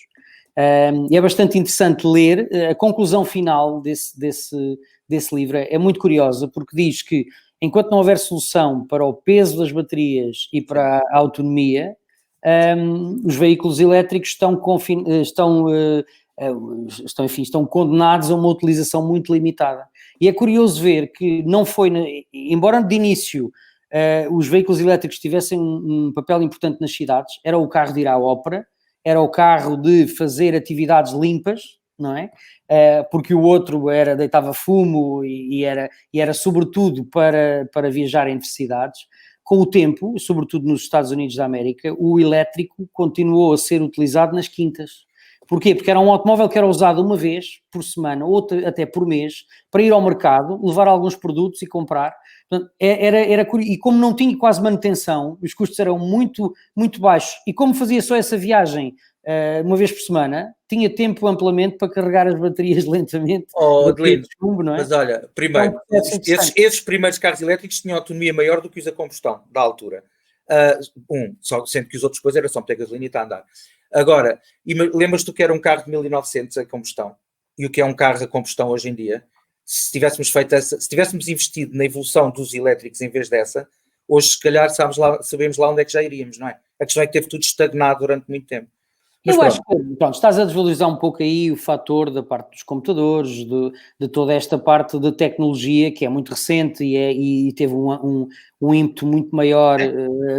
E é bastante interessante ler. A conclusão final desse livro é muito curiosa, porque diz que enquanto não houver solução para o peso das baterias e para a autonomia, os veículos elétricos estão condenados a uma utilização muito limitada. E é curioso ver que não foi, embora de início os veículos elétricos tivessem um papel importante nas cidades, era o carro de ir à ópera, era o carro de fazer atividades limpas, não é? Porque o outro deitava fumo e era sobretudo para viajar entre cidades. Com o tempo, sobretudo nos Estados Unidos da América, o elétrico continuou a ser utilizado nas quintas. Porquê? Porque era um automóvel que era usado uma vez por semana, ou até por mês, para ir ao mercado, levar alguns produtos e comprar. Portanto, e como não tinha quase manutenção, os custos eram muito, muito baixos, e como fazia só essa viagem uma vez por semana, tinha tempo amplamente para carregar as baterias lentamente, Adelino, chumbo, não é? mas olha, primeiro, esses primeiros carros elétricos tinham autonomia maior do que os a combustão, da altura. Só, sendo que os outros depois era só meter gasolina e está a andar. Agora, lembras-te que era um carro de 1900 a combustão e o que é um carro a combustão hoje em dia? Se tivéssemos investido na evolução dos elétricos em vez dessa, hoje se calhar sabemos lá onde é que já iríamos, não é? A questão é que teve tudo estagnado durante muito tempo. Mas eu acho que, pronto, estás a desvalorizar um pouco aí o fator da parte dos computadores, de toda esta parte de tecnologia que é muito recente e teve um ímpeto muito maior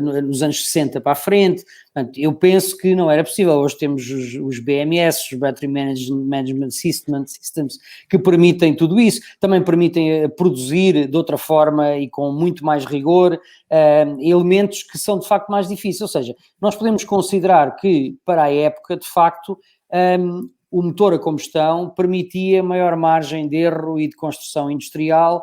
nos anos 60 para a frente. Portanto, eu penso que não era possível. Hoje temos os BMS, os Battery Management Systems, que permitem tudo isso. Também permitem produzir de outra forma e com muito mais rigor elementos que são de facto mais difíceis. Ou seja, nós podemos considerar que para a época, de facto, o motor a combustão permitia maior margem de erro e de construção industrial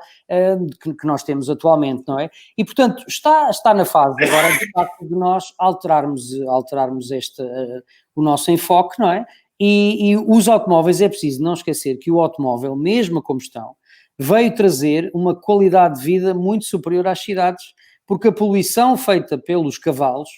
que nós temos atualmente, não é? E, portanto, está na fase agora, de facto, de nós alterarmos o nosso enfoque, não é? E os automóveis, é preciso não esquecer que o automóvel, mesmo a combustão, veio trazer uma qualidade de vida muito superior às cidades, porque a poluição feita pelos cavalos,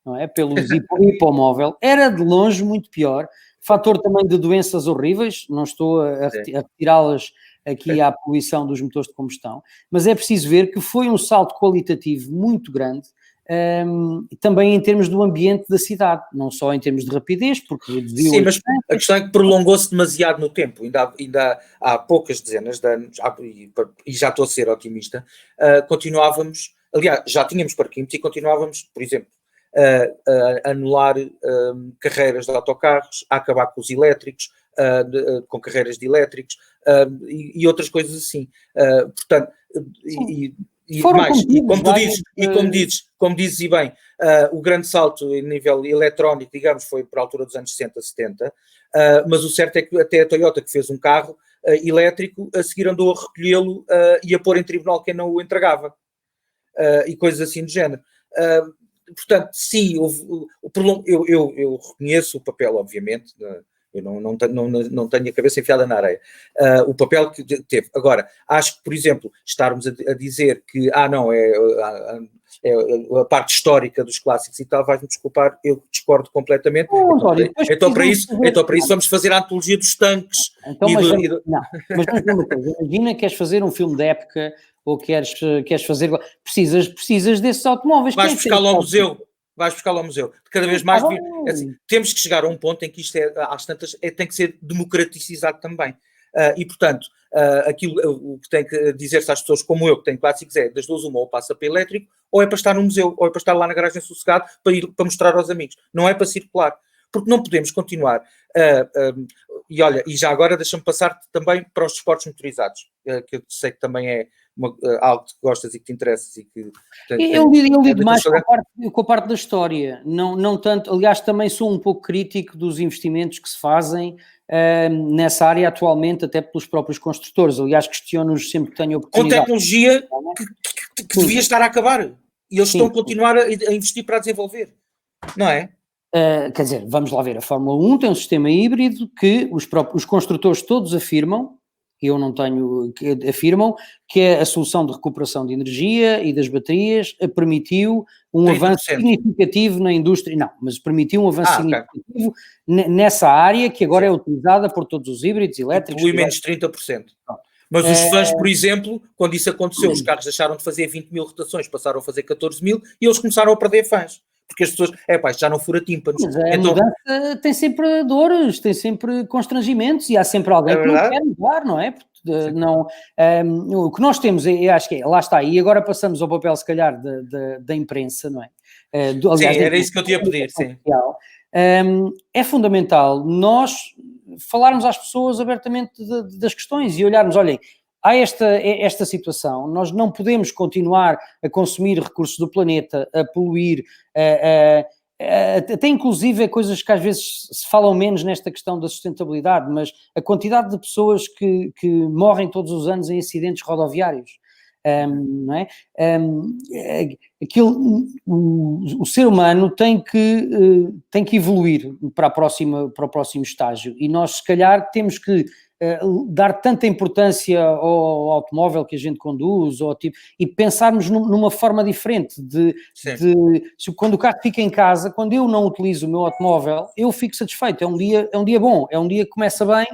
não é? Pelos hipomóvel, era de longe muito pior. Fator também de doenças horríveis, não estou a retirá-las aqui à poluição dos motores de combustão, mas é preciso ver que foi um salto qualitativo muito grande, também em termos do ambiente da cidade, não só em termos de rapidez, porque reduziu... Sim, mas a questão é que prolongou-se demasiado no tempo, ainda há poucas dezenas de anos, e já estou a ser otimista, continuávamos, aliás, já tínhamos parquímetros e continuávamos, por exemplo, a anular carreiras de autocarros, a acabar com os elétricos, com carreiras de elétricos e outras coisas assim. Portanto, como dizes e bem, o grande salto em nível eletrónico, digamos, foi por altura dos anos 60, 70, mas o certo é que até a Toyota, que fez um carro elétrico, a seguir andou a recolhê-lo e a pôr em tribunal quem não o entregava, e coisas assim do género. Portanto, sim, eu reconheço o papel, obviamente, eu não tenho a cabeça enfiada na areia, o papel que teve. Agora, acho que, por exemplo, estarmos a dizer que, não, é a parte histórica dos clássicos e tal, vais-me desculpar, eu discordo completamente. Então, para isso vamos fazer a antologia dos tanques. Mas uma coisa, imagina que queres fazer um filme de época ou queres fazer... Precisas desses automóveis. Vais buscá-lo ao museu. Cada vez mais temos que chegar a um ponto em que isto às tantas tem que ser democratizado também. E, portanto, o que tem que dizer-se às pessoas como eu, que têm clássicos, é das duas uma, ou passa para elétrico, ou é para estar no museu, ou é para estar lá na garagem sossegado para mostrar aos amigos. Não é para circular. Porque não podemos continuar. E olha, e já agora deixa-me passar também para os desportos motorizados, que eu sei que também é algo que gostas e que te interessas e que... Eu lido mais com a parte da história, não tanto, aliás também sou um pouco crítico dos investimentos que se fazem nessa área atualmente, até pelos próprios construtores, aliás questiono-os sempre que tenho oportunidade. Com tecnologia que devia estar a acabar, e eles estão a continuar a investir para desenvolver, não é? Quer dizer, vamos lá ver, a Fórmula 1 tem um sistema híbrido que os construtores todos afirmam, afirmam que a solução de recuperação de energia e das baterias permitiu um 30%. Avanço significativo na indústria, mas permitiu um avanço significativo nessa área que agora é utilizada por todos os híbridos elétricos. Polui menos 30%. Mas os fãs, por exemplo, quando isso aconteceu, os carros deixaram de fazer 20 mil rotações, passaram a fazer 14 mil e eles começaram a perder fãs. Porque as pessoas, isto já não fura tímpanos. Mas a mudança tem sempre dores, tem sempre constrangimentos e há sempre alguém que não quer mudar, não é? O que nós temos, eu acho que lá está, e agora passamos ao papel, se calhar, da imprensa, não é? Aliás, sim, era isso que eu te ia pedir, sim. É fundamental nós falarmos às pessoas abertamente das questões e olharmos, olhem, há esta situação, nós não podemos continuar a consumir recursos do planeta, a poluir, até inclusive coisas que às vezes se falam menos nesta questão da sustentabilidade, mas a quantidade de pessoas que morrem todos os anos em acidentes rodoviários, não é? O ser humano tem que evoluir para o próximo estágio, e nós se calhar temos que dar tanta importância ao automóvel que a gente conduz, e pensarmos numa forma diferente quando o carro fica em casa, quando eu não utilizo o meu automóvel, eu fico satisfeito, é um dia bom, é um dia que começa bem.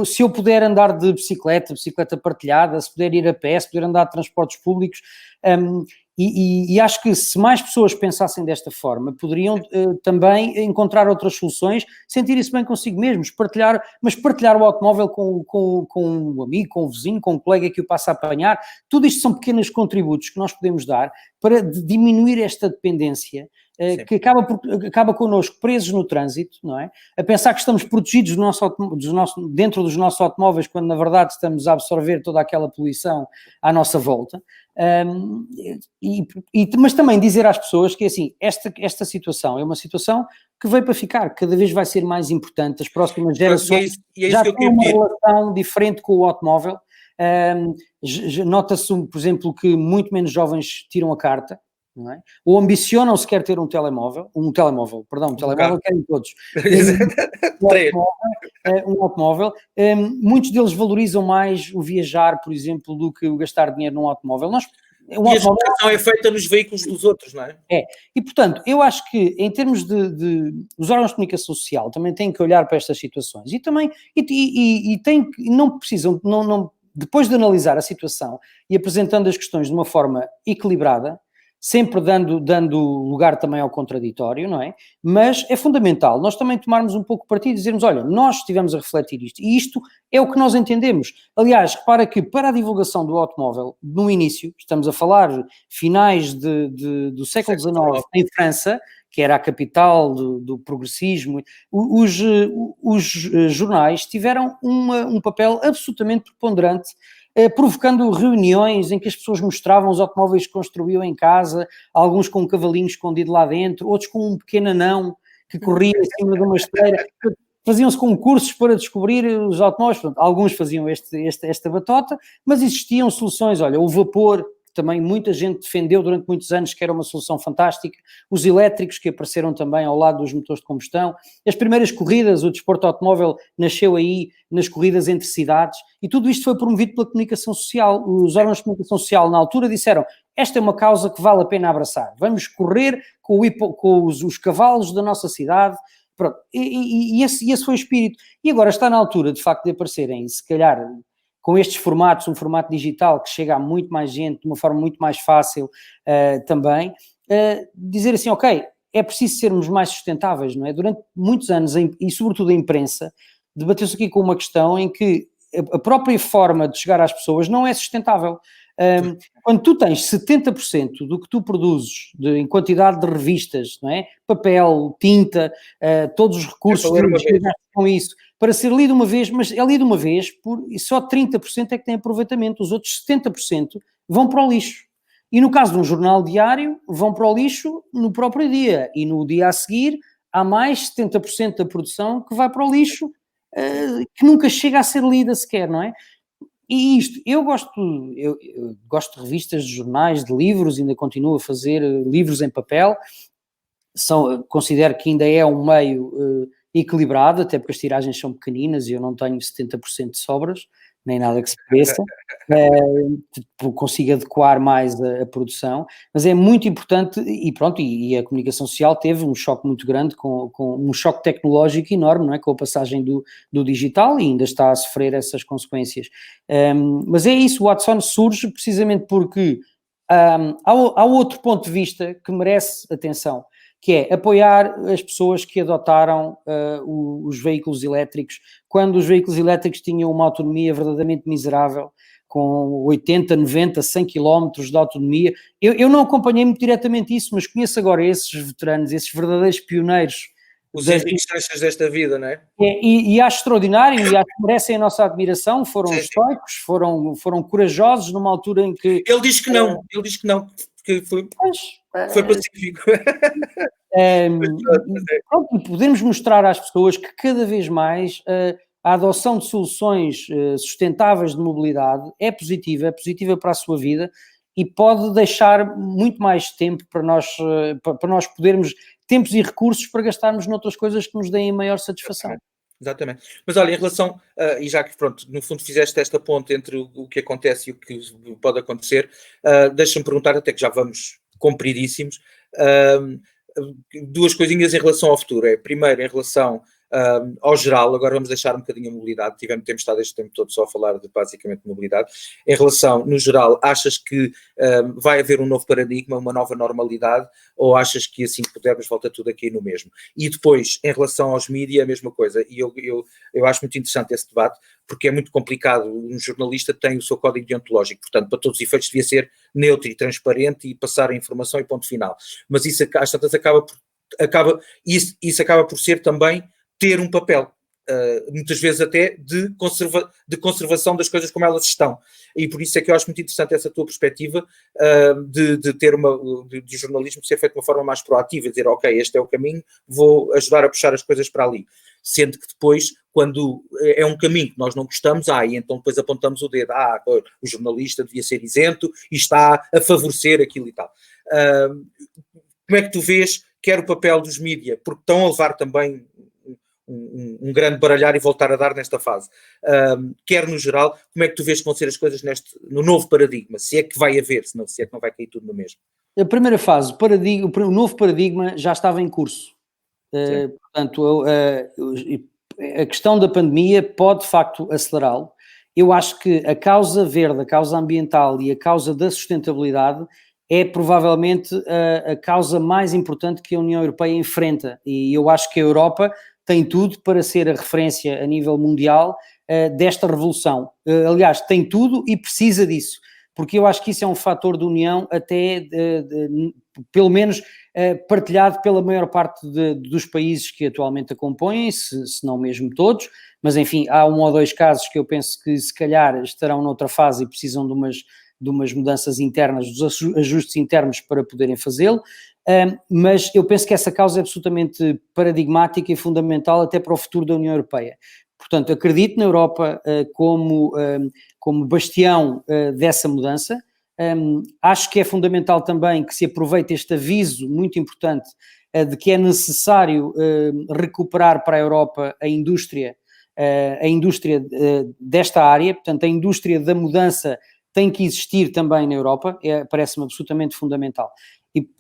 Se eu puder andar de bicicleta partilhada, se puder ir a pé, se puder andar de transportes públicos, e acho que se mais pessoas pensassem desta forma, poderiam também encontrar outras soluções, sentirem-se bem consigo mesmos, partilhar o automóvel com um amigo, com um vizinho, com um colega que o passa a apanhar. Tudo isto são pequenos contributos que nós podemos dar para diminuir esta dependência, que acaba connosco presos no trânsito, não é? A pensar que estamos protegidos dentro dos nossos automóveis, quando na verdade estamos a absorver toda aquela poluição à nossa volta. Mas também dizer às pessoas que assim, esta situação é uma situação que veio para ficar, cada vez vai ser mais importante, as próximas gerações já têm uma relação diferente com o automóvel. Nota-se, por exemplo, que muito menos jovens tiram a carta, não é? Ou ambicionam sequer ter um telemóvel querem todos. Um automóvel. Muitos deles valorizam mais o viajar, por exemplo, do que o gastar dinheiro num automóvel. E a educação é feita nos veículos dos outros, não é? E portanto, eu acho que em termos os órgãos de comunicação social também têm que olhar para estas situações e também, não precisam, depois de analisar a situação e apresentando as questões de uma forma equilibrada, sempre dando lugar também ao contraditório, não é? Mas é fundamental nós também tomarmos um pouco partido e dizermos, olha, nós estivemos a refletir isto, e isto é o que nós entendemos. Aliás, repara que para a divulgação do automóvel, no início, estamos a falar finais do século XIX, em França, que era a capital do progressismo, os jornais tiveram um papel absolutamente preponderante, provocando reuniões em que as pessoas mostravam os automóveis que construíam em casa, alguns com um cavalinho escondido lá dentro, outros com um pequeno anão que corria em cima de uma esteira. Faziam-se concursos para descobrir os automóveis. Pronto, alguns faziam esta batota, mas existiam soluções. Olha, o vapor, que também muita gente defendeu durante muitos anos, que era uma solução fantástica. Os elétricos, que apareceram também ao lado dos motores de combustão. As primeiras corridas, o desporto automóvel nasceu aí nas corridas entre cidades, e tudo isto foi promovido pela comunicação social. Os órgãos de comunicação social, na altura, disseram: esta é uma causa que vale a pena abraçar. Vamos correr com os cavalos da nossa cidade. Pronto. E esse foi o espírito. E agora está na altura, de facto, de aparecerem, se calhar, com estes formatos, um formato digital que chega a muito mais gente, de uma forma muito mais fácil também, dizer assim, ok, é preciso sermos mais sustentáveis, não é? Durante muitos anos, e sobretudo a imprensa, debateu-se aqui com uma questão em que a própria forma de chegar às pessoas não é sustentável. Quando tu tens 70% do que tu produzes em quantidade de revistas, não é? Papel, tinta, todos os recursos com isso, para ser lido uma vez, mas é lido uma vez e só 30% é que tem aproveitamento, os outros 70% vão para o lixo. E no caso de um jornal diário, vão para o lixo no próprio dia, e no dia a seguir há mais 70% da produção que vai para o lixo, que nunca chega a ser lida sequer, não é? E isto, eu gosto de revistas, de jornais, de livros, ainda continuo a fazer livros em papel, considero que ainda é um meio equilibrado, até porque as tiragens são pequeninas e eu não tenho 70% de sobras, nem nada que se pareça, consigo adequar mais a produção, mas é muito importante, e pronto, e a comunicação social teve um choque muito grande, com um choque tecnológico enorme, não é? Com a passagem do digital, e ainda está a sofrer essas consequências. Mas é isso, o Watson surge precisamente porque há outro ponto de vista que merece atenção, que é apoiar as pessoas que adotaram os veículos elétricos, quando os veículos elétricos tinham uma autonomia verdadeiramente miserável, com 80, 90, 100 km de autonomia. Eu não acompanhei muito diretamente isso, mas conheço agora esses veteranos, esses verdadeiros pioneiros. Os Henriques Sanches desta vida, não é? E acho extraordinário, e acho que merecem a nossa admiração, foram estoicos, foram corajosos numa altura em que... Ele diz que não, porque foi pacífico. Pronto, podemos mostrar às pessoas que cada vez mais a adoção de soluções sustentáveis de mobilidade é positiva para a sua vida e pode deixar muito mais tempo para nós podermos, tempos e recursos para gastarmos noutras coisas que nos deem maior satisfação. Exatamente. Mas olha, em relação, e já que pronto, no fundo fizeste esta ponte entre o que acontece e o que pode acontecer, deixa-me perguntar, até que já vamos compridíssimos, duas coisinhas em relação ao futuro. Primeiro, em relação ao geral, agora vamos deixar um bocadinho a mobilidade, temos estado este tempo todo só a falar de basicamente mobilidade. Em relação, no geral, achas que vai haver um novo paradigma, uma nova normalidade, ou achas que assim que pudermos volta tudo aqui no mesmo? E depois, em relação aos mídias, a mesma coisa, e eu acho muito interessante esse debate, porque é muito complicado, um jornalista tem o seu código deontológico, portanto, para todos os efeitos devia ser neutro e transparente e passar a informação e ponto final, mas isso às tantas acaba por ser também ter um papel, muitas vezes até de conservação das coisas como elas estão, e por isso é que eu acho muito interessante essa tua perspectiva de ter de jornalismo ser feito de uma forma mais proativa, dizer ok, este é o caminho, vou ajudar a puxar as coisas para ali, sendo que depois, quando é um caminho que nós não gostamos, e então depois apontamos o dedo, o jornalista devia ser isento e está a favorecer aquilo e tal. Como é que tu vês, quer o papel dos mídia, porque estão a levar também um grande baralhar e voltar a dar nesta fase, quer no geral, como é que tu vês que vão ser as coisas no novo paradigma, se é que vai haver, se é que não vai cair tudo no mesmo? A primeira fase, o novo paradigma já estava em curso, portanto a questão da pandemia pode de facto acelerá-lo. Eu acho que a causa verde, a causa ambiental e a causa da sustentabilidade é provavelmente a causa mais importante que a União Europeia enfrenta, e eu acho que a Europa tem tudo para ser a referência a nível mundial desta revolução. Aliás, tem tudo e precisa disso, porque eu acho que isso é um fator de união até, pelo menos, partilhado pela maior parte dos países que atualmente a compõem, se não mesmo todos, mas enfim, há 1 ou 2 casos que eu penso que se calhar estarão noutra fase e precisam de umas mudanças internas, dos ajustes internos para poderem fazê-lo. Mas eu penso que essa causa é absolutamente paradigmática e fundamental até para o futuro da União Europeia. Portanto, acredito na Europa como bastião dessa mudança. Acho que é fundamental também que se aproveite este aviso muito importante de que é necessário recuperar para a Europa a indústria desta área, portanto, a indústria da mudança tem que existir também na Europa, parece-me absolutamente fundamental.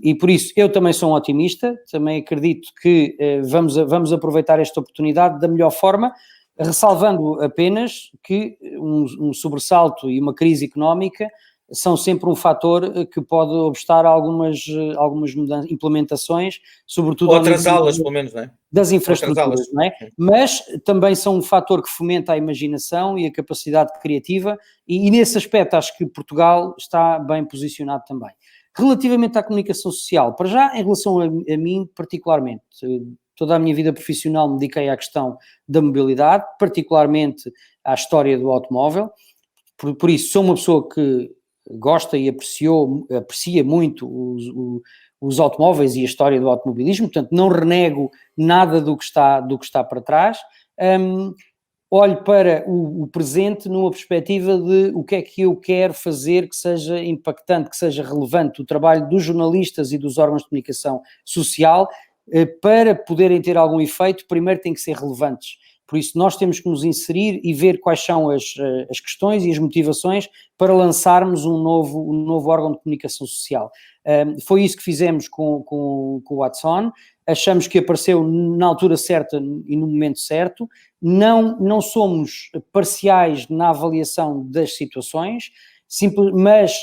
E por isso, eu também sou um otimista, também acredito que vamos aproveitar esta oportunidade da melhor forma, ressalvando apenas que um sobressalto e uma crise económica são sempre um fator que pode obstar a algumas implementações, sobretudo ou atrasá-las, pelo menos, não é? Das infraestruturas, não é? Mas também são um fator que fomenta a imaginação e a capacidade criativa, e nesse aspecto acho que Portugal está bem posicionado também. Relativamente à comunicação social, para já, em relação a mim particularmente, toda a minha vida profissional me dediquei à questão da mobilidade, particularmente à história do automóvel, por isso sou uma pessoa que gosta e aprecia muito os automóveis e a história do automobilismo, portanto não renego nada do que está para trás. Olho para o presente numa perspectiva de o que é que eu quero fazer que seja impactante, que seja relevante. O trabalho dos jornalistas e dos órgãos de comunicação social, para poderem ter algum efeito, primeiro têm que ser relevantes. Por isso nós temos que nos inserir e ver quais são as questões e as motivações para lançarmos um novo órgão de comunicação social. Foi isso que fizemos com o What's On. Achamos que apareceu na altura certa e no momento certo. Não somos parciais na avaliação das situações, mas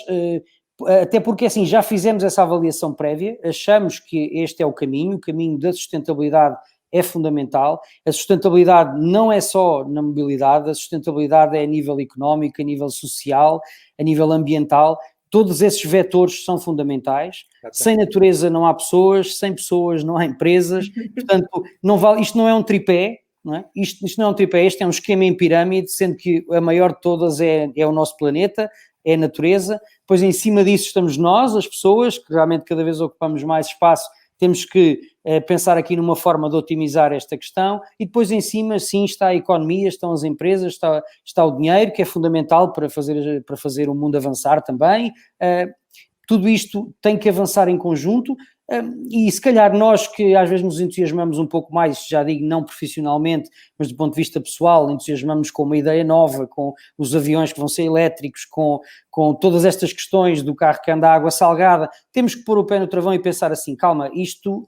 até porque assim já fizemos essa avaliação prévia, achamos que este é o caminho da sustentabilidade é fundamental. A sustentabilidade não é só na mobilidade, a sustentabilidade é a nível económico, a nível social, a nível ambiental. Todos esses vetores são fundamentais. Sem natureza não há pessoas, sem pessoas não há empresas. Portanto, isto não é um tripé, não é? Isto não é um tripé, este é um esquema em pirâmide, sendo que a maior de todas é o nosso planeta, é a natureza. Depois, em cima disso, estamos nós, as pessoas, que realmente cada vez ocupamos mais espaço, temos que pensar aqui numa forma de otimizar esta questão, e depois em cima, sim, está a economia, estão as empresas, está o dinheiro, que é fundamental para fazer o mundo avançar também. Tudo isto tem que avançar em conjunto, e se calhar nós que às vezes nos entusiasmamos um pouco mais, já digo não profissionalmente, mas do ponto de vista pessoal, entusiasmamos com uma ideia nova, com os aviões que vão ser elétricos, com todas estas questões do carro que anda à água salgada, temos que pôr o pé no travão e pensar assim, calma, isto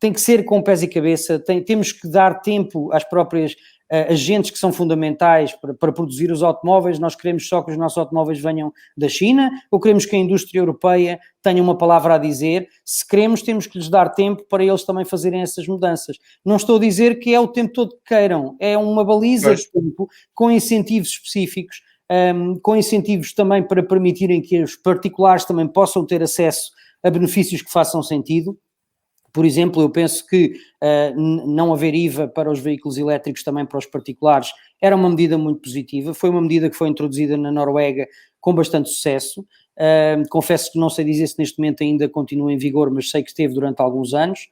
tem que ser com pés e cabeça, temos que dar tempo às próprias agentes que são fundamentais para produzir os automóveis. Nós queremos só que os nossos automóveis venham da China, ou queremos que a indústria europeia tenha uma palavra a dizer? Se queremos, temos que lhes dar tempo para eles também fazerem essas mudanças. Não estou a dizer que é o tempo todo que queiram, é uma baliza de tempo com incentivos específicos, com incentivos também para permitirem que os particulares também possam ter acesso a benefícios que façam sentido. Por exemplo, eu penso que não haver IVA para os veículos elétricos também para os particulares era uma medida muito positiva, foi uma medida que foi introduzida na Noruega com bastante sucesso. Confesso que não sei dizer se neste momento ainda continua em vigor, mas sei que esteve durante alguns anos.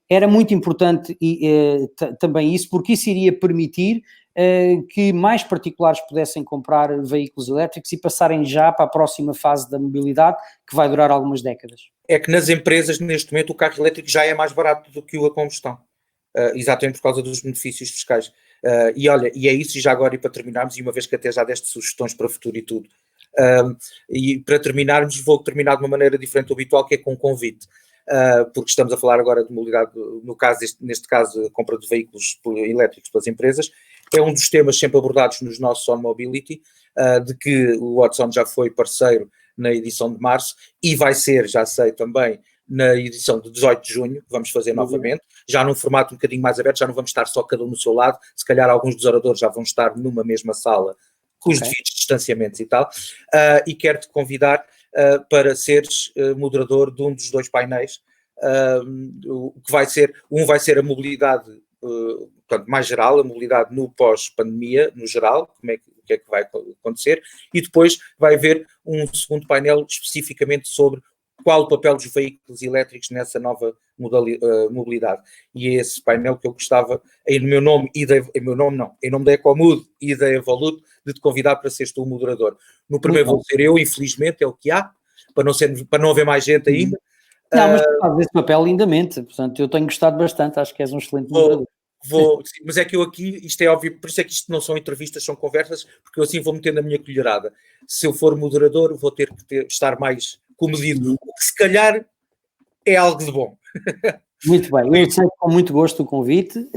Era muito importante também isso, porque isso iria permitir que mais particulares pudessem comprar veículos elétricos e passarem já para a próxima fase da mobilidade, que vai durar algumas décadas. É que nas empresas, neste momento, o carro elétrico já é mais barato do que a combustão, exatamente por causa dos benefícios fiscais. E olha, e é isso, e já agora, e para terminarmos, e uma vez que até já deste sugestões para o futuro e tudo, e para terminarmos, vou terminar de uma maneira diferente do habitual, que é com um convite. Porque estamos a falar agora de mobilidade, no caso, neste caso, a compra de veículos elétricos pelas empresas, é um dos temas sempre abordados nos nossos On Mobility, de que o Watson já foi parceiro na edição de março e vai ser, já sei também, na edição de 18 de junho, que vamos fazer novamente, já num formato um bocadinho mais aberto, já não vamos estar só cada um no seu lado, se calhar alguns dos oradores já vão estar numa mesma sala, com os devidos distanciamentos e tal, e quero-te convidar para seres moderador de um dos dois painéis, que vai ser a mobilidade portanto, mais geral, a mobilidade no pós-pandemia, no geral, o que é que vai acontecer, e depois vai haver um segundo painel especificamente sobre qual o papel dos veículos elétricos nessa nova mobilidade. E é esse painel que eu gostava, em meu nome em nome da Ecomood e da Evolute, de te convidar para seres tu o moderador. No primeiro vou ser eu, infelizmente, é o que há, para não haver mais gente ainda. Não, mas tu fazes esse papel lindamente, portanto, eu tenho gostado bastante, acho que és um excelente moderador. Sim, mas é que eu aqui, isto é óbvio, por isso é que isto não são entrevistas, são conversas, porque eu assim vou metendo a minha colherada. Se eu for moderador, vou ter que estar mais comedido, o que se calhar é algo de bom. Muito bem, eu sei com muito gosto o convite,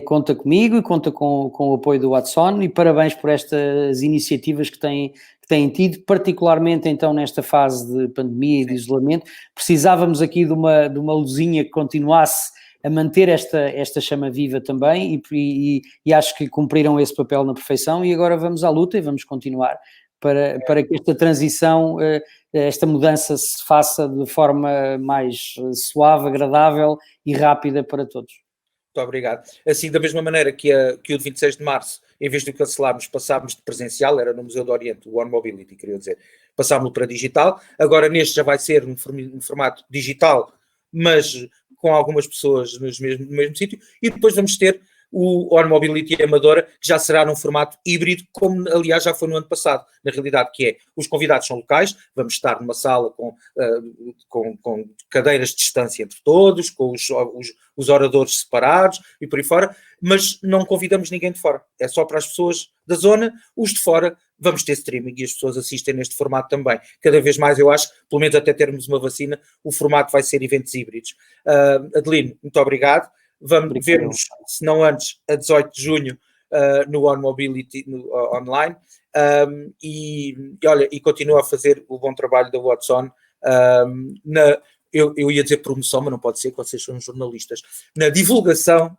conta comigo e conta com o apoio do Watson, e parabéns por estas iniciativas que têm tido, particularmente então nesta fase de pandemia e de isolamento. Precisávamos aqui de uma luzinha que continuasse a manter esta chama viva também, e acho que cumpriram esse papel na perfeição, e agora vamos à luta e vamos continuar para que esta transição, esta mudança se faça de forma mais suave, agradável e rápida para todos. Muito obrigado. Assim, da mesma maneira que o de 26 de março, em vez de cancelarmos, passámos de presencial, era no Museu do Oriente, o On Mobility, queria dizer, passámos-lo para digital, agora neste já vai ser um formato digital, mas com algumas pessoas no mesmo sítio, e depois vamos ter o On Mobility Amadora, que já será num formato híbrido, como aliás já foi no ano passado, na realidade, que é, os convidados são locais, vamos estar numa sala com cadeiras de distância entre todos, com os oradores separados e por aí fora, mas não convidamos ninguém de fora, é só para as pessoas da zona, os de fora vamos ter streaming e as pessoas assistem neste formato também. Cada vez mais eu acho, pelo menos até termos uma vacina, o formato vai ser eventos híbridos. Adelino, muito obrigado. Vamos ver-nos, se não antes, a 18 de junho no On Mobility online, e continua a fazer o bom trabalho da Watson. Eu ia dizer promoção, mas não pode ser, que vocês são jornalistas, na divulgação.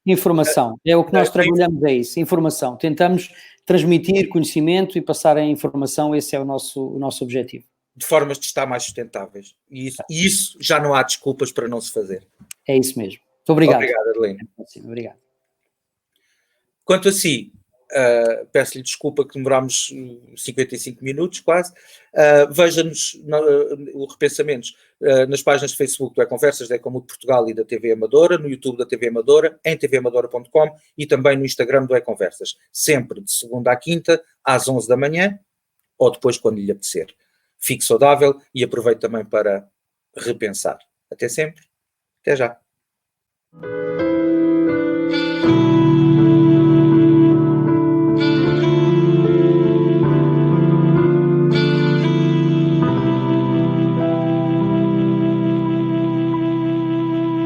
Informação, é o que nós trabalhamos, é isso, informação. Tentamos transmitir conhecimento e passar a informação, esse é o nosso objetivo. De formas de estar mais sustentáveis. E isso já não há desculpas para não se fazer. É isso mesmo. Muito obrigado. Obrigado, Adelino. Obrigado. Quanto a si, peço-lhe desculpa que demorámos 55 minutos quase. Veja-nos o Repensamentos nas páginas de Facebook do E-Conversas, da Ecomundo Portugal e da TV Amadora, no YouTube da TV Amadora, em tvamadora.com e também no Instagram do E-Conversas, sempre de segunda à quinta, às 11 da manhã, ou depois quando lhe apetecer. Fique saudável e aproveite também para repensar. Até sempre. Até já.